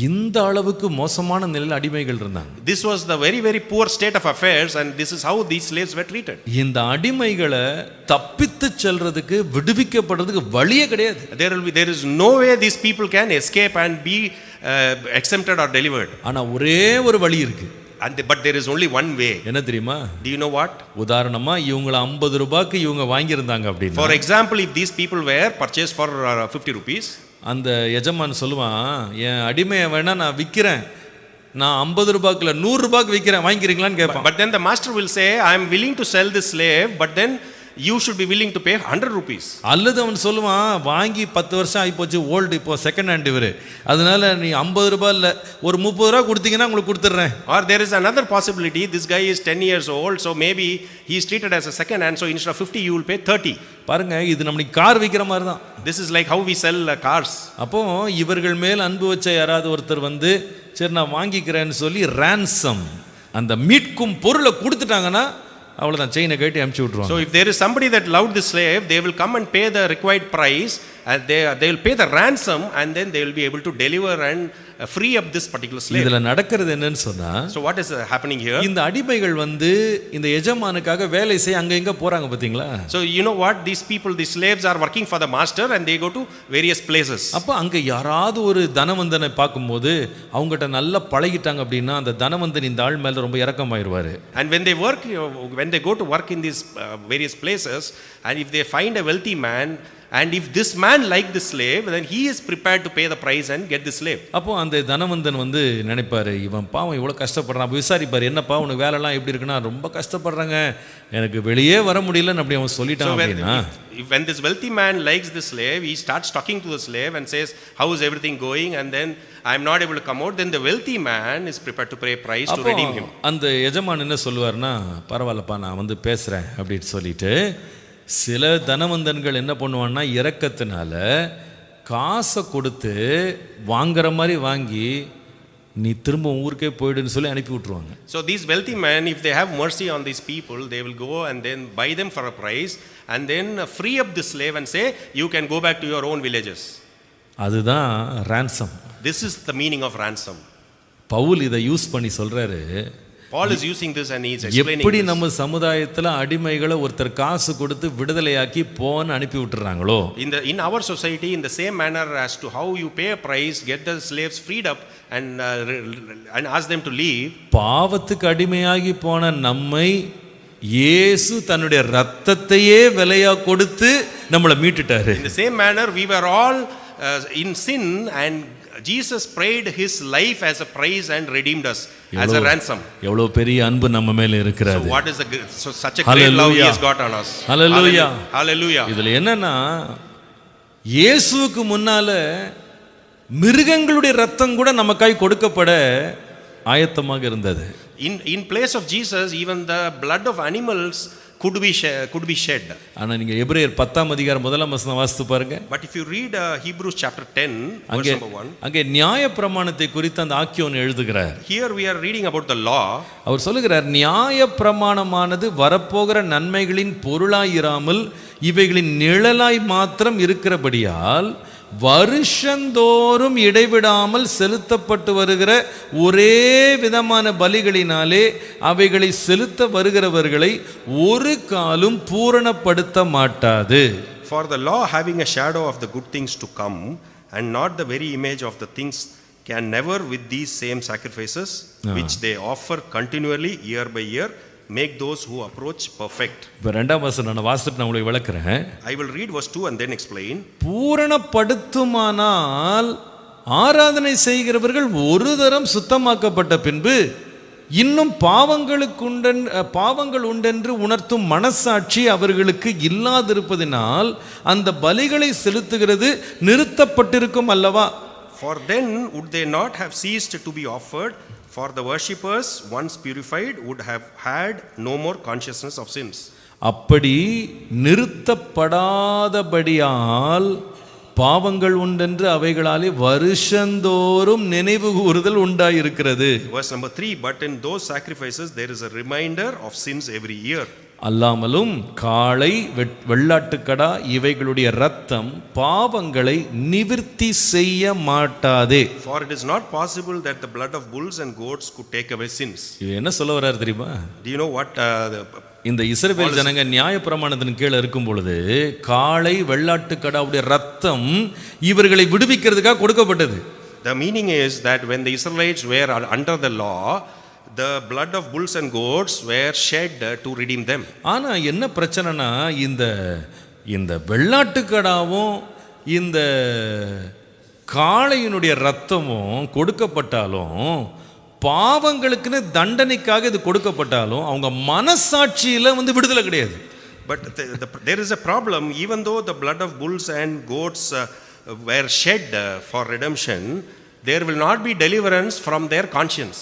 இந்த அளவுக்கு மோசமான நிலையில் அடிமைகள் இருந்தாங்க.
This was the very very poor state of affairs, and this is how these slaves were treated.
இந்த அடிமைகளை தப்பித்து செல்றதுக்கு விடுவிக்கப்படுறதுக்கு வழியே கிடையாது.
There is no way these people can escape and be exempted or delivered.
ஆனா ஒரே ஒரு வழி இருக்கு.
But there is only one way.
என்ன தெரியுமா?
Do you know what?
உதாரணமா இவங்கள 50 ரூபாய்க்கு இவங்க வாங்கி இருந்தாங்க அப்படினா,
for example, if these people were purchased for 50 rupees,
அந்த எஜமான் சொல்லுவான், என் அடிமையை வேணா நான் விக்கிறேன், நான் 50 ரூபாய்க்கு இல்ல 100 ரூபாய்க்கு விக்கிறேன், வாங்கிக்கிறீங்களான்னு கேட்பான்.
But then the master will say, I am willing to sell this slave, but then you should be willing to pay 100 rupees.
அல்லது அவன் சொல்லுவான், வாங்கி 10 வருஷம் ஆகி போச்சு, ஓல்டு, இப்போ செகண்ட் ஹேண்ட் இவரு, அதனால நீ 50 ரூபாய் இல்ல ஒரு 30 ரூபாய் கொடுத்தீங்கன்னா உங்களுக்கு கொடுத்துறேன்.
Or there is another possibility, this guy is 10 years old, so maybe he is treated as a second hand, so instead of 50 you will pay 30.
பாருங்க, இது நம்ம கார் விக்கிற மாதிரி தான்.
This is like how we sell cars.
அப்போ இவர்கள் மேல் அன்பு வச்ச யாராவது ஒருத்தர் சரி நான் வாங்கிக்கிறேன்னு சொல்லி ransom, அந்த மீட்கும் பொருளை கொடுத்துட்டாங்கன்னா அவ்வளவுதான், செயினை கட்டி அனுப்பிச்சு விட்டுருவாங்க.
So if there is somebody that loved the slave, they will come and pay the required price, and they will pay the ransom, and then they will be able to deliver and free up this particular slave.
இதுல நடக்கிறது என்னன்னு சொன்னா,
So what is happening here?
இந்த அடிமைகள் வந்து இந்த எஜமானுக்காக வேலை செய்ய அங்க எங்க போறாங்க பாத்தீங்களா?
So you know what, these people, these slaves are working for the master and they go to various places.
அப்ப அங்க யாராவது ஒரு தனவந்தனை பார்க்கும்போது அவங்ககிட்ட நல்லா பழகிட்டாங்க அப்படின்னா அந்த தனவந்தன் இந்த ஆள் மேல ரொம்ப இரக்கமாயிருவாரு.
And when they work, when they go to work in these various places, and if they find a wealthy man, and if this man like the slave, then he is prepared to pay the price and get the slave.
அப்போ அந்த தனவந்தன் வந்து நினைப்பாரு, இவன் பாவம் இவ்வளவு கஷ்டப்படுறான், விசாரிப்பாரு, என்னப்பா உனக்கு வேலைலாம் எப்படி இருக்குன்னா, ரொம்ப கஷ்டப்படுறாங்க, எனக்கு வெளியே வர முடியலன்னு அப்படி அவன் சொல்லிட்டான் அப்படின்னா,
when this wealthy man likes the slave, he starts talking to the slave and says, how is everything going, and then I am not able to come out, then the wealthy man is prepared to pay a price to redeem him.
அந்த எஜமான் என்ன சொல்லுவார்னா, பரவாயில்லப்பா நான் வந்து பேசுறேன் அப்படின்னு சொல்லிட்டு, சில தனவந்தன்கள் என்ன பண்ணுவான்னா இரக்கத்தினால காசை கொடுத்து வாங்குற மாதிரி வாங்கி நீ திரும்ப ஊருக்கே போயிடுன்னு சொல்லி அனுப்பி விட்டுருவாங்க.
So these wealthy men, if they have mercy on these people, they will go and then buy them for a price and then free up the slave and say you can go back to your own villages.
அதுதான் ransom.
This is the meaning of ransom.
Pavul இதை use பண்ணி சொல்றாரு.
Paul is using this and he is explaining
எப்படி
this.
நம்ம சமுதாயத்துல அடிமைகளை ஒருத்தர் காசு கொடுத்து விடுதலையாக்கி போன்னு அனுப்பி விட்டுறாங்களோ,
In our society, in the same manner as to how you pay a price, get the slaves freed up and ask them to leave.
பாவத்துக்கு அடிமையாகி போன நம்மை இயேசு தன்னுடைய ரத்தத்தையே விலையா கொடுத்து நம்மளை மீட்டுட்டாரு.
In the same manner, we were all in sin and Jesus paid his life as a price and redeemed us as a ransom.
எவ்வளவு பெரிய அன்பு நம்ம மேல இருக்கிறது.
So what is such a great love he has got on us.
Hallelujah.
Hallelujah.
இதுல என்னன்னா, இயேசுவுக்கு முன்னால மிருகங்களுடைய ரத்தம் கூட நமக்காய் கொடுக்கப்பட ஆயத்தமாக இருந்தது.
In place of Jesus, even the blood of animals could be shed.
ஆனா நீங்க எபிரேயர் 10ஆம் அதிகாரம் 1ஆம் வசனம் வாசித்து பாருங்க.
But if you read Hebrews chapter 10 verse number 1,
அங்கே நியாயப்பிரமாணத்தை குறித்து அந்த ஆக்கியோன் எழுதுகிறார்.
here we are reading about the law.
அவர் சொல்லுகிறார், நியாயப்பிரமாணமானது வரப்போகிற நன்மைகளின் பொருளாயிராமல் இவைகளின் நிழலாய் மாத்திரம் இருக்கிறபடியால் வருஷந்தோறும் இடைவிடாமல் செலுத்தப்பட்டு வருகிற ஒரே விதமான பலிகளினாலே அவைகளை செலுத்த வருகிறவர்களை ஒரு காலும் பூரணப்படுத்த மாட்டாது.
For the law, having a shadow of the good things to come and not the very image of the things, can never with these same sacrifices which they offer continually year by year make those who approach perfect.
இப்ப இரண்டாம் வசனம் நான் வாசிட்டு நான் உங்களுக்கு விளக்குறேன்.
I will read verse 2 and then explain.
பூரணப்படுத்துமானால் ஆராதனை செய்கிறவர்கள் ஒரு தரம் சுத்தமாக்கப்பட்ட பின்பு இன்னும் பாவங்கள் உண்டென்று உணர்த்தும் மனசாட்சி அவர்களுக்கு இல்லாதிருப்பதினால் அந்த பலிகளை செலுத்துகிறது நிறுத்தப்பட்டிருக்கும் அல்லவா?
For then would they not have ceased to be offered? For the worshippers, once purified, would have had no more consciousness of sins.
அப்படி நிறுத்தப்படாதபடியால் பாவங்கள் உண்டென்று அவைகளாலே வருஷந்தோறும் நினைவு கூறுதல் உண்டாயிருக்கிறது.
Verse number 3, but in those sacrifices there is a reminder of sins every year.
அல்லாமலும் காளை வெள்ளாட்டுக்கடா இவைகளுடைய இரத்தம் பாவங்களை நிவிர்த்தி செய்ய மாட்டாதே.
For it is not possible that the blood of bulls and goats could take away sins.
இது என்ன சொல்ல வர்றாரு தெரியுமா?
Do you know what
இந்த இஸ்ரவேல் ஜனங்க நியாயப்பிரமாணத்தின் கீழே இருக்கும் பொழுது காளை வெள்ளாட்டுக்கடாவுடைய இரத்தம் இவர்களை விடுவிக்கிறதுக்காக கொடுக்கப்பட்டது.
The meaning is that when the Israelites were under the law, the blood of bulls and goats were shed to redeem them.
ஆனா என்ன பிரச்சனைனா, இந்த வெள்ளாட்டுக்கடாவும் இந்த காளையினுடைய ரத்தமும் கொடுக்கப்பட்டாலும் பாவங்களுக்குன்னு தண்டனைக்காக இது கொடுக்கப்பட்டாலும் அவங்க மனசாட்சியில விடுதலை கிடையாது.
But there is a problem. Even though the blood of bulls and goats were shed for redemption, there will not be deliverance from their conscience.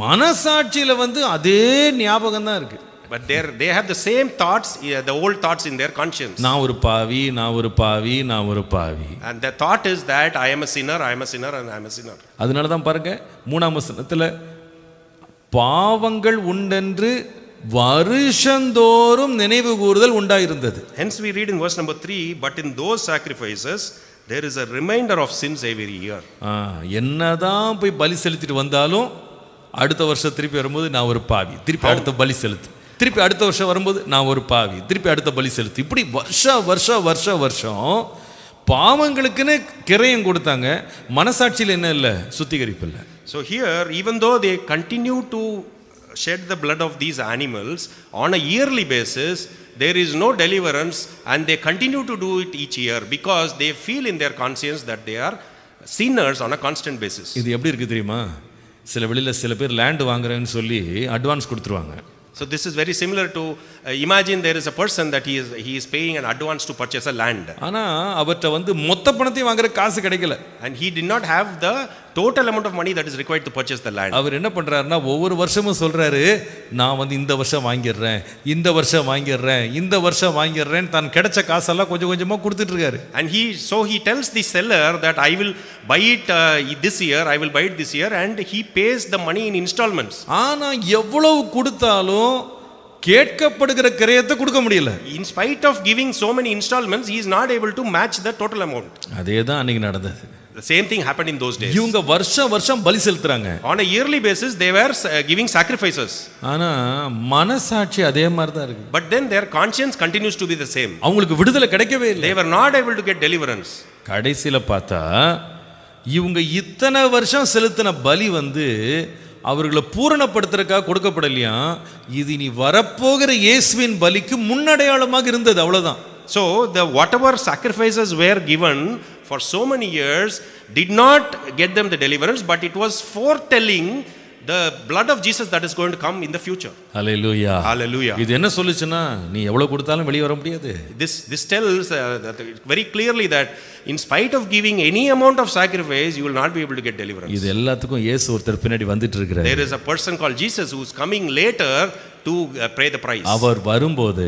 மனசாட்சியில அதே ஞாபகம் தான் இருக்கு.
But they have the same thoughts, the old thoughts in their conscience.
நான் ஒரு பாவி, நான் ஒரு பாவி, நான் ஒரு பாவி.
And the thought is that I am a sinner, I am a sinner and I am a sinner.
அதனால தான் பாருங்க 3ஆம் வசனத்துல பாவங்கள் உண்டென்று வருஷந்தோறும் நினைவு கூறுதல் உண்டாயிருந்தது.
Hence we read in verse number 3, but in those sacrifices there is a reminder of sins every year.
என்னதான் போய் பலி செலுத்திட்டு வந்தாலும் அடுத்த வருஷம் திருப்பி வரும்போது நான் ஒரு பாவி, திருப்பி அடுத்த பலி செலுத்து, திருப்பி அடுத்த வருஷம் வரும்போது நான் ஒரு பாவி, திருப்பி அடுத்த பலி செலுத்து, இப்படி வருஷம் பாவங்களுக்குன்னு கிரயம் கொடுத்தாங்க. மனசாட்சியில் என்ன இல்லை, சுத்திகரிப்பு இல்லை.
So here, even though they continue to shed the blood of these animals on a yearly basis, there is no deliverance, and they continue to do it each year because they feel in their conscience that they are sinners on a constant basis.
இது எப்படி இருக்கு தெரியுமா? சில வெளியில் சில பேர் land வாங்குறேன்னு சொல்லி அட்வான்ஸ் கொடுத்துருவாங்க.
So this is very similar to imagine there is a person that he is paying an advance to purchase a land.
ஆனா அவர்ட்ட வந்து மொத்த பணத்தையும் வாங்குற காசு கிடைக்கல.
And he did not have the total amount of money that is required to purchase the land.
அவர் என்ன பண்றாருன்னா ஒவ்வொரு வருஷமும் சொல்றாரு, நான் வந்து இந்த வருஷம் வாங்கிடுறேன், இந்த வருஷம் வாங்கிடுறேன், இந்த வருஷம் வாங்கிடுறேன், தான் கிடைச்ச காசெல்லாம் கொஞ்சம் கொஞ்சமா கொடுத்துட்டு இருக்காரு.
And he tells the seller that I will buy it this year, I will buy it this year, and he pays the money in installments.
ஆனா எவ்வளவு கொடுத்தாலும் கேட்கப்படுகிற கிரயத்தை கொடுக்க முடியல.
In spite of giving so many installments, he is not able to match the total amount.
அதேதான் அன்னைக்கு நடந்தது.
The same thing happened in those days.
இவங்க வருஷம் பலி செலுத்துறாங்க.
On a yearly basis they were giving sacrifices.
ஆனா மனசாட்சி அதே மாதிரி தான் இருக்கு.
But then their conscience continues to be the same.
அவங்களுக்கு விடுதலை கிடைக்கவே இல்லை.
They were not able to get deliverance.
கடைசில பார்த்தா இவங்க இத்தனை வருஷம் செலுத்தின பலி வந்து அவர்களை பூரணப்படுத்துறதுக்காக கொடுக்கப்படலையா, இது நீ வரப்போகிற இயேசுவின் பலிக்கு முன்னடையாளமாக இருந்தது, அவ்வளவுதான்.
So the whatever sacrifices were given for so many years did not get them the deliverance, but it was foretelling the blood of Jesus that is going to come in the future.
Hallelujah.
Hallelujah.
இது என்ன சொல்லுச்சுன்னா, நீ எவ்வளவு கொடுத்தாலும் வெளியே வர முடியாது.
This tells very clearly that in spite of giving any amount of sacrifice, you will not be able to get deliverance.
இது எல்லாத்துக்கும் இயேசு ஒருத்தர் பின்னாடி வந்துட்டு இருக்கிறார்.
There is a person called Jesus who is coming later to pay the price.
அவர் வரும்போது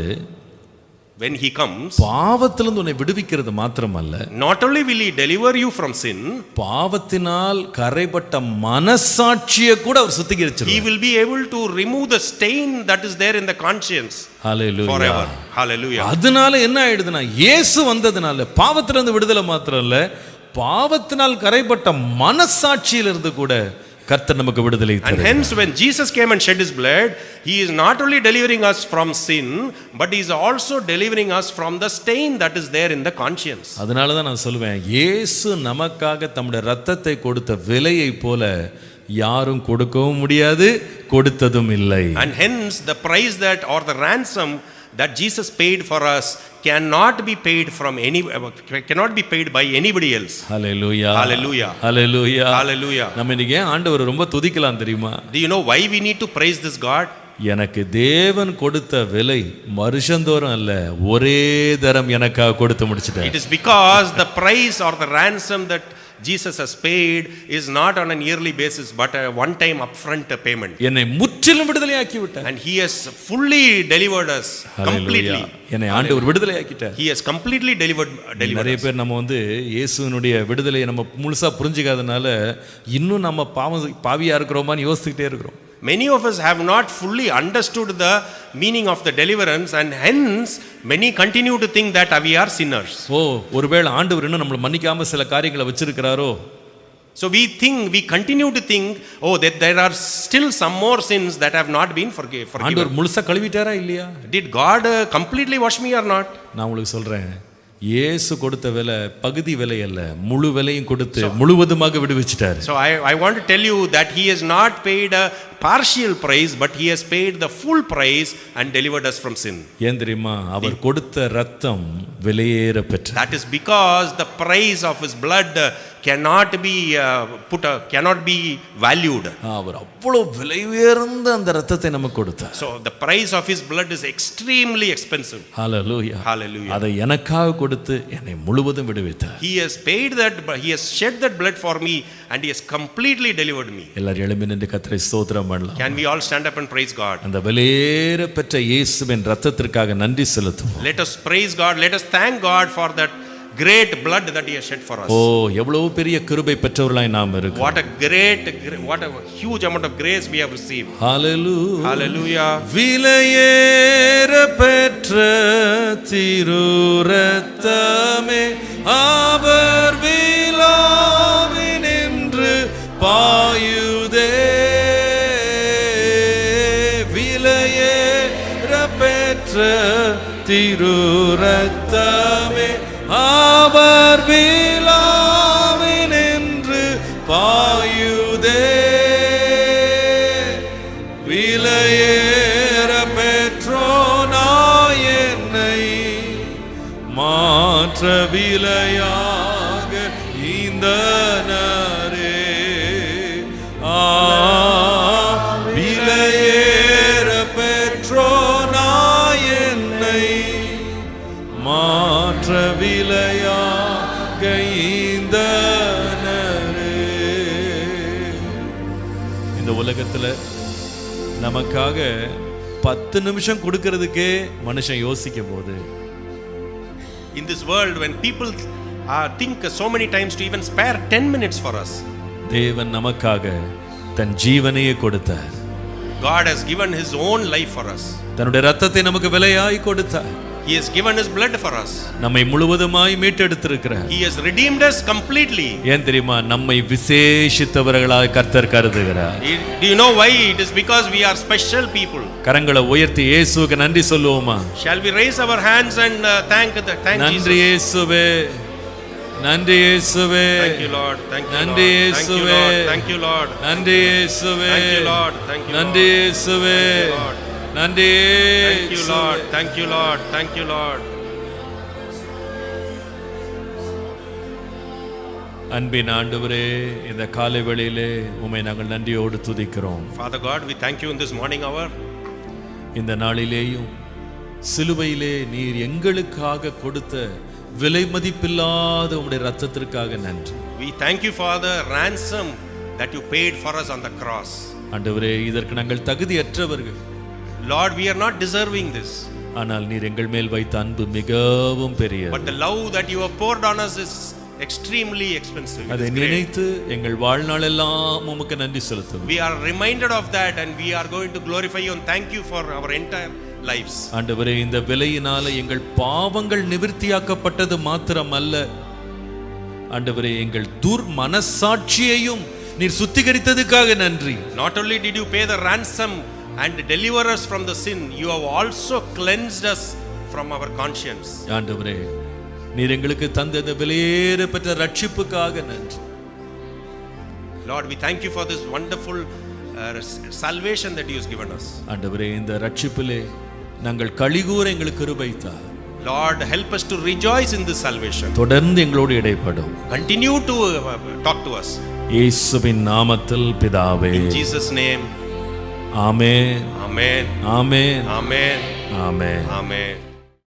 when he comes,
பாவத்திலிருந்து உன்னை விடுவிக்கிறது மாத்திரமல்ல,
not only will he deliver you from sin,
பாவத்தினால் கரைபட்ட மனசாட்சியை கூட அவர் சுத்திகரிச்சிருவார்.
he will be able to remove the stain that is there in the conscience.
Hallelujah.
Forever. Hallelujah.
அதனால என்ன ஆயிடுதுன்னா, இயேசு வந்ததுனால பாவத்திலிருந்து விடுதலை மாத்திரம் இல்ல, பாவத்தினால் கரைபட்ட மனசாட்சியிலிருந்து கூட கர்த்தர் நமக்கு விடுதலை தருகிறார்.
And hence when Jesus came and shed his blood, he is not only delivering us from sin, but he is also delivering us from the stain that is there in the conscience.
அதனால தான் நான் சொல்லுவேன், இயேசு நமக்காக தம்முடைய இரத்தத்தை கொடுத்த விலையை போல யாரும் கொடுக்கவும் முடியாது, கொடுத்ததும் இல்லை.
And hence the price that or the ransom that Jesus paid for us cannot be paid by anybody else.
Hallelujah.
Hallelujah.
Hallelujah.
Hallelujah.
நம்ம இன்னைக்கு ஆண்டவரை ரொம்ப துதிக்கலாம் தெரியுமா?
Do you know why we need to praise this God?
எனக்கு தேவன் கொடுத்த விலை வருஷந்தோறும் அல்ல, ஒரே தரம் எனக்காக கொடுத்து முடிச்சிட்டார்.
It is because the price or the ransom that Jesus has paid is not on a yearly basis but a one time upfront payment.
என்னை முற்றிலும் விடுதலையாக்கி விட்டார்.
And he has fully delivered us completely.
என்னை ஆண்டவர் விடுதலையாக்கிட்டார்.
He has completely delivered
நிறைய பேர் நம்ம வந்து இயேசுவினுடைய விடுதலையை நம்ம முழுசா புரிஞ்சுக்காதனால இன்னும் நம்ம பாவியா இருக்கிறோமான்னு யோசிச்சுக்கிட்டே இருக்கிறோம்.
Many of us have not fully understood the meaning of the deliverance, and hence many continue to think that we are sinners.
ஒருவேளை ஆண்டவர் இன்னும் நம்மளை மன்னிக்காம சில காரியங்களை வச்சிருக்கிறாரோ.
So we continue to think, that there are still some more sins that have not been forgiven.
ஆண்டவர் முழுசா கழுவிட்டாரா இல்லையா?
Did God completely wash me or not?
நான் உங்களுக்கு சொல்றேன், இயேசு கொடுத்த விலை பகுதி விலை அல்ல, முழு விலையும் கொடுத்து முழுவதுமாக விடுவிச்சிட்டார்.
So I want to tell you that he has not paid a partial price, but he has paid the full price and delivered us from sin.
ஏன் தெரியுமா? அவர் கொடுத்த இரத்தம் விலையேற பெற்றது.
That is because the price of his blood cannot be valued.
அவர் அவ்வளவு விலை உயர்ந்த அந்த இரத்தத்தை நமக்கு கொடுத்தார்.
So the price of his blood is extremely expensive.
Hallelujah.
Hallelujah.
அதை எனக்காக கொடுத்து என்னை முழுவதும் விடுவித்தார்.
He has paid that, he has shed that blood for me, and he has completely delivered me.
எல்லாரும் எழும்பி நின்று கர்த்தரை ஸ்தோத்திரம் பண்ணலாம்.
Can we all stand up and praise God?
அந்த விலையேற பெற்ற இயேசுவின் இரத்தத்திற்காக நன்றி செலுத்துவோம்.
Let us praise God. Let us thank God for that great blood that he has shed for us.
ஓ எவ்வளவு பெரிய கிருபை பெற்றவர்களாய் நாம் இருக்கிறோம்.
What a huge amount of grace we have received.
Hallelujah.
Hallelujah.
விலையேற பெற்ற திரு இரத்தமே அவர் விலாவினின்று பாயுதே. விலையேற பெற்ற திரு இரத்தமே அவர் விலாவினின்று பாயுதே. விலையேற பெற்றோனாய் என்னை மாற்ற விலையாக ஈந்தனரே. விலையேற பெற்றோனாய் என்னை மாற்ற விலையாக ஈந்தனரே. இந்த உலகத்துல நமக்காக 10 நிமிஷம் கொடுக்கிறதுக்கே மனுஷன் யோசிக்கும் போது,
In this world, when people think so many times to even spare 10 minutes for us,
தேவன் நமக்காக தன் ஜீவனையே கொடுத்தார்.
God has given his own life for us.
தன்னுடைய ரத்தத்தை நமக்கு விலையாய் கொடுத்தார்.
He has given his blood for us.
நம்மை முழுவதுமாய் மீட்டெடுத்திருக்கிறார்.
He has redeemed us completely.
ஏன் தெரியுமா? நம்மை விசேஷித்தவர்களாய் கர்த்தர் கருதுகிறார்.
Do you know why? It is because we are special people.
கரங்களை உயர்த்தி இயேசுவுக்கு நன்றி சொல்லுவோமா?
Shall we raise our hands and thank
நன்றி
Jesus?
இயேசுவே, நன்றி இயேசுவே,
Thank you Lord. Thank you
நன்றி
Lord.
இயேசுவே,
Thank you Lord.
நன்றி இயேசுவே,
Thank you Lord. Thank you Lord.
நன்றி இயேசுவே, நன்றி
Thank you Lord. Thank you Lord. Thank you Lord.
அன்பின் ஆண்டவரே, இந்த காலை வேளையிலே உம்மை நாங்கள் நன்றியோடு துதிக்கிறோம்.
Father God, we thank you in this morning hour.
இந்த நாளிலேயும் சிலுவையிலே நீர் எங்களுக்காக கொடுத்த விலை மதிப்பில்லாத உம்முடைய இரத்தத்திற்காக நன்றி.
We thank you for the ransom that you paid for us on the cross.
ஆண்டவரே, இதற்கு நாங்கள் தகுதியற்றவர்கள்.
Lord, we are not deserving this.
ஆனால் நீர் எங்கள் மேல் வைத்த அன்பு மிகவும் பெரியது.
But the love that you have poured on us is extremely expensive. It
அதை
is great.
நினைத்து எங்கள் வாழ்நாள் எல்லாம் உமக்கு நன்றி செலுத்துவோம்.
We are reminded of that and we are going to glorify you and thank you for our entire lives.
ஆண்டவரே, இந்த விலையினால எங்கள் பாவங்கள் நிவிர்த்தியாக்கப்பட்டது மாத்திரமல்ல, ஆண்டவரே எங்கள் துர்மனசாட்சியையும் நீர் சுத்திகரித்ததுக்காக நன்றி.
Not only did you pay the ransom and deliver us from the sin, you have also cleansed us from our conscience.
ஆண்டவரே, நீர் எங்களுக்கு தந்த இந்த விலையேற பெற்ற ரட்சிப்புக்காக நன்றி.
Lord, we thank you for this wonderful salvation that you have given us.
ஆண்டவரே, இந்த ரட்சிப்பிலே நாங்கள் களிகூர எங்களுக்கு கிருபை தார்.
Lord, help us to rejoice in this salvation.
தொடர்ந்து எங்களோடு இடைப்படும்.
Continue to talk to us.
இயேசுவின் நாமத்தில் பிதாவே.
In Jesus' name.
Amen.
Amen.
Amen.
Amen.
Amen.
Amen.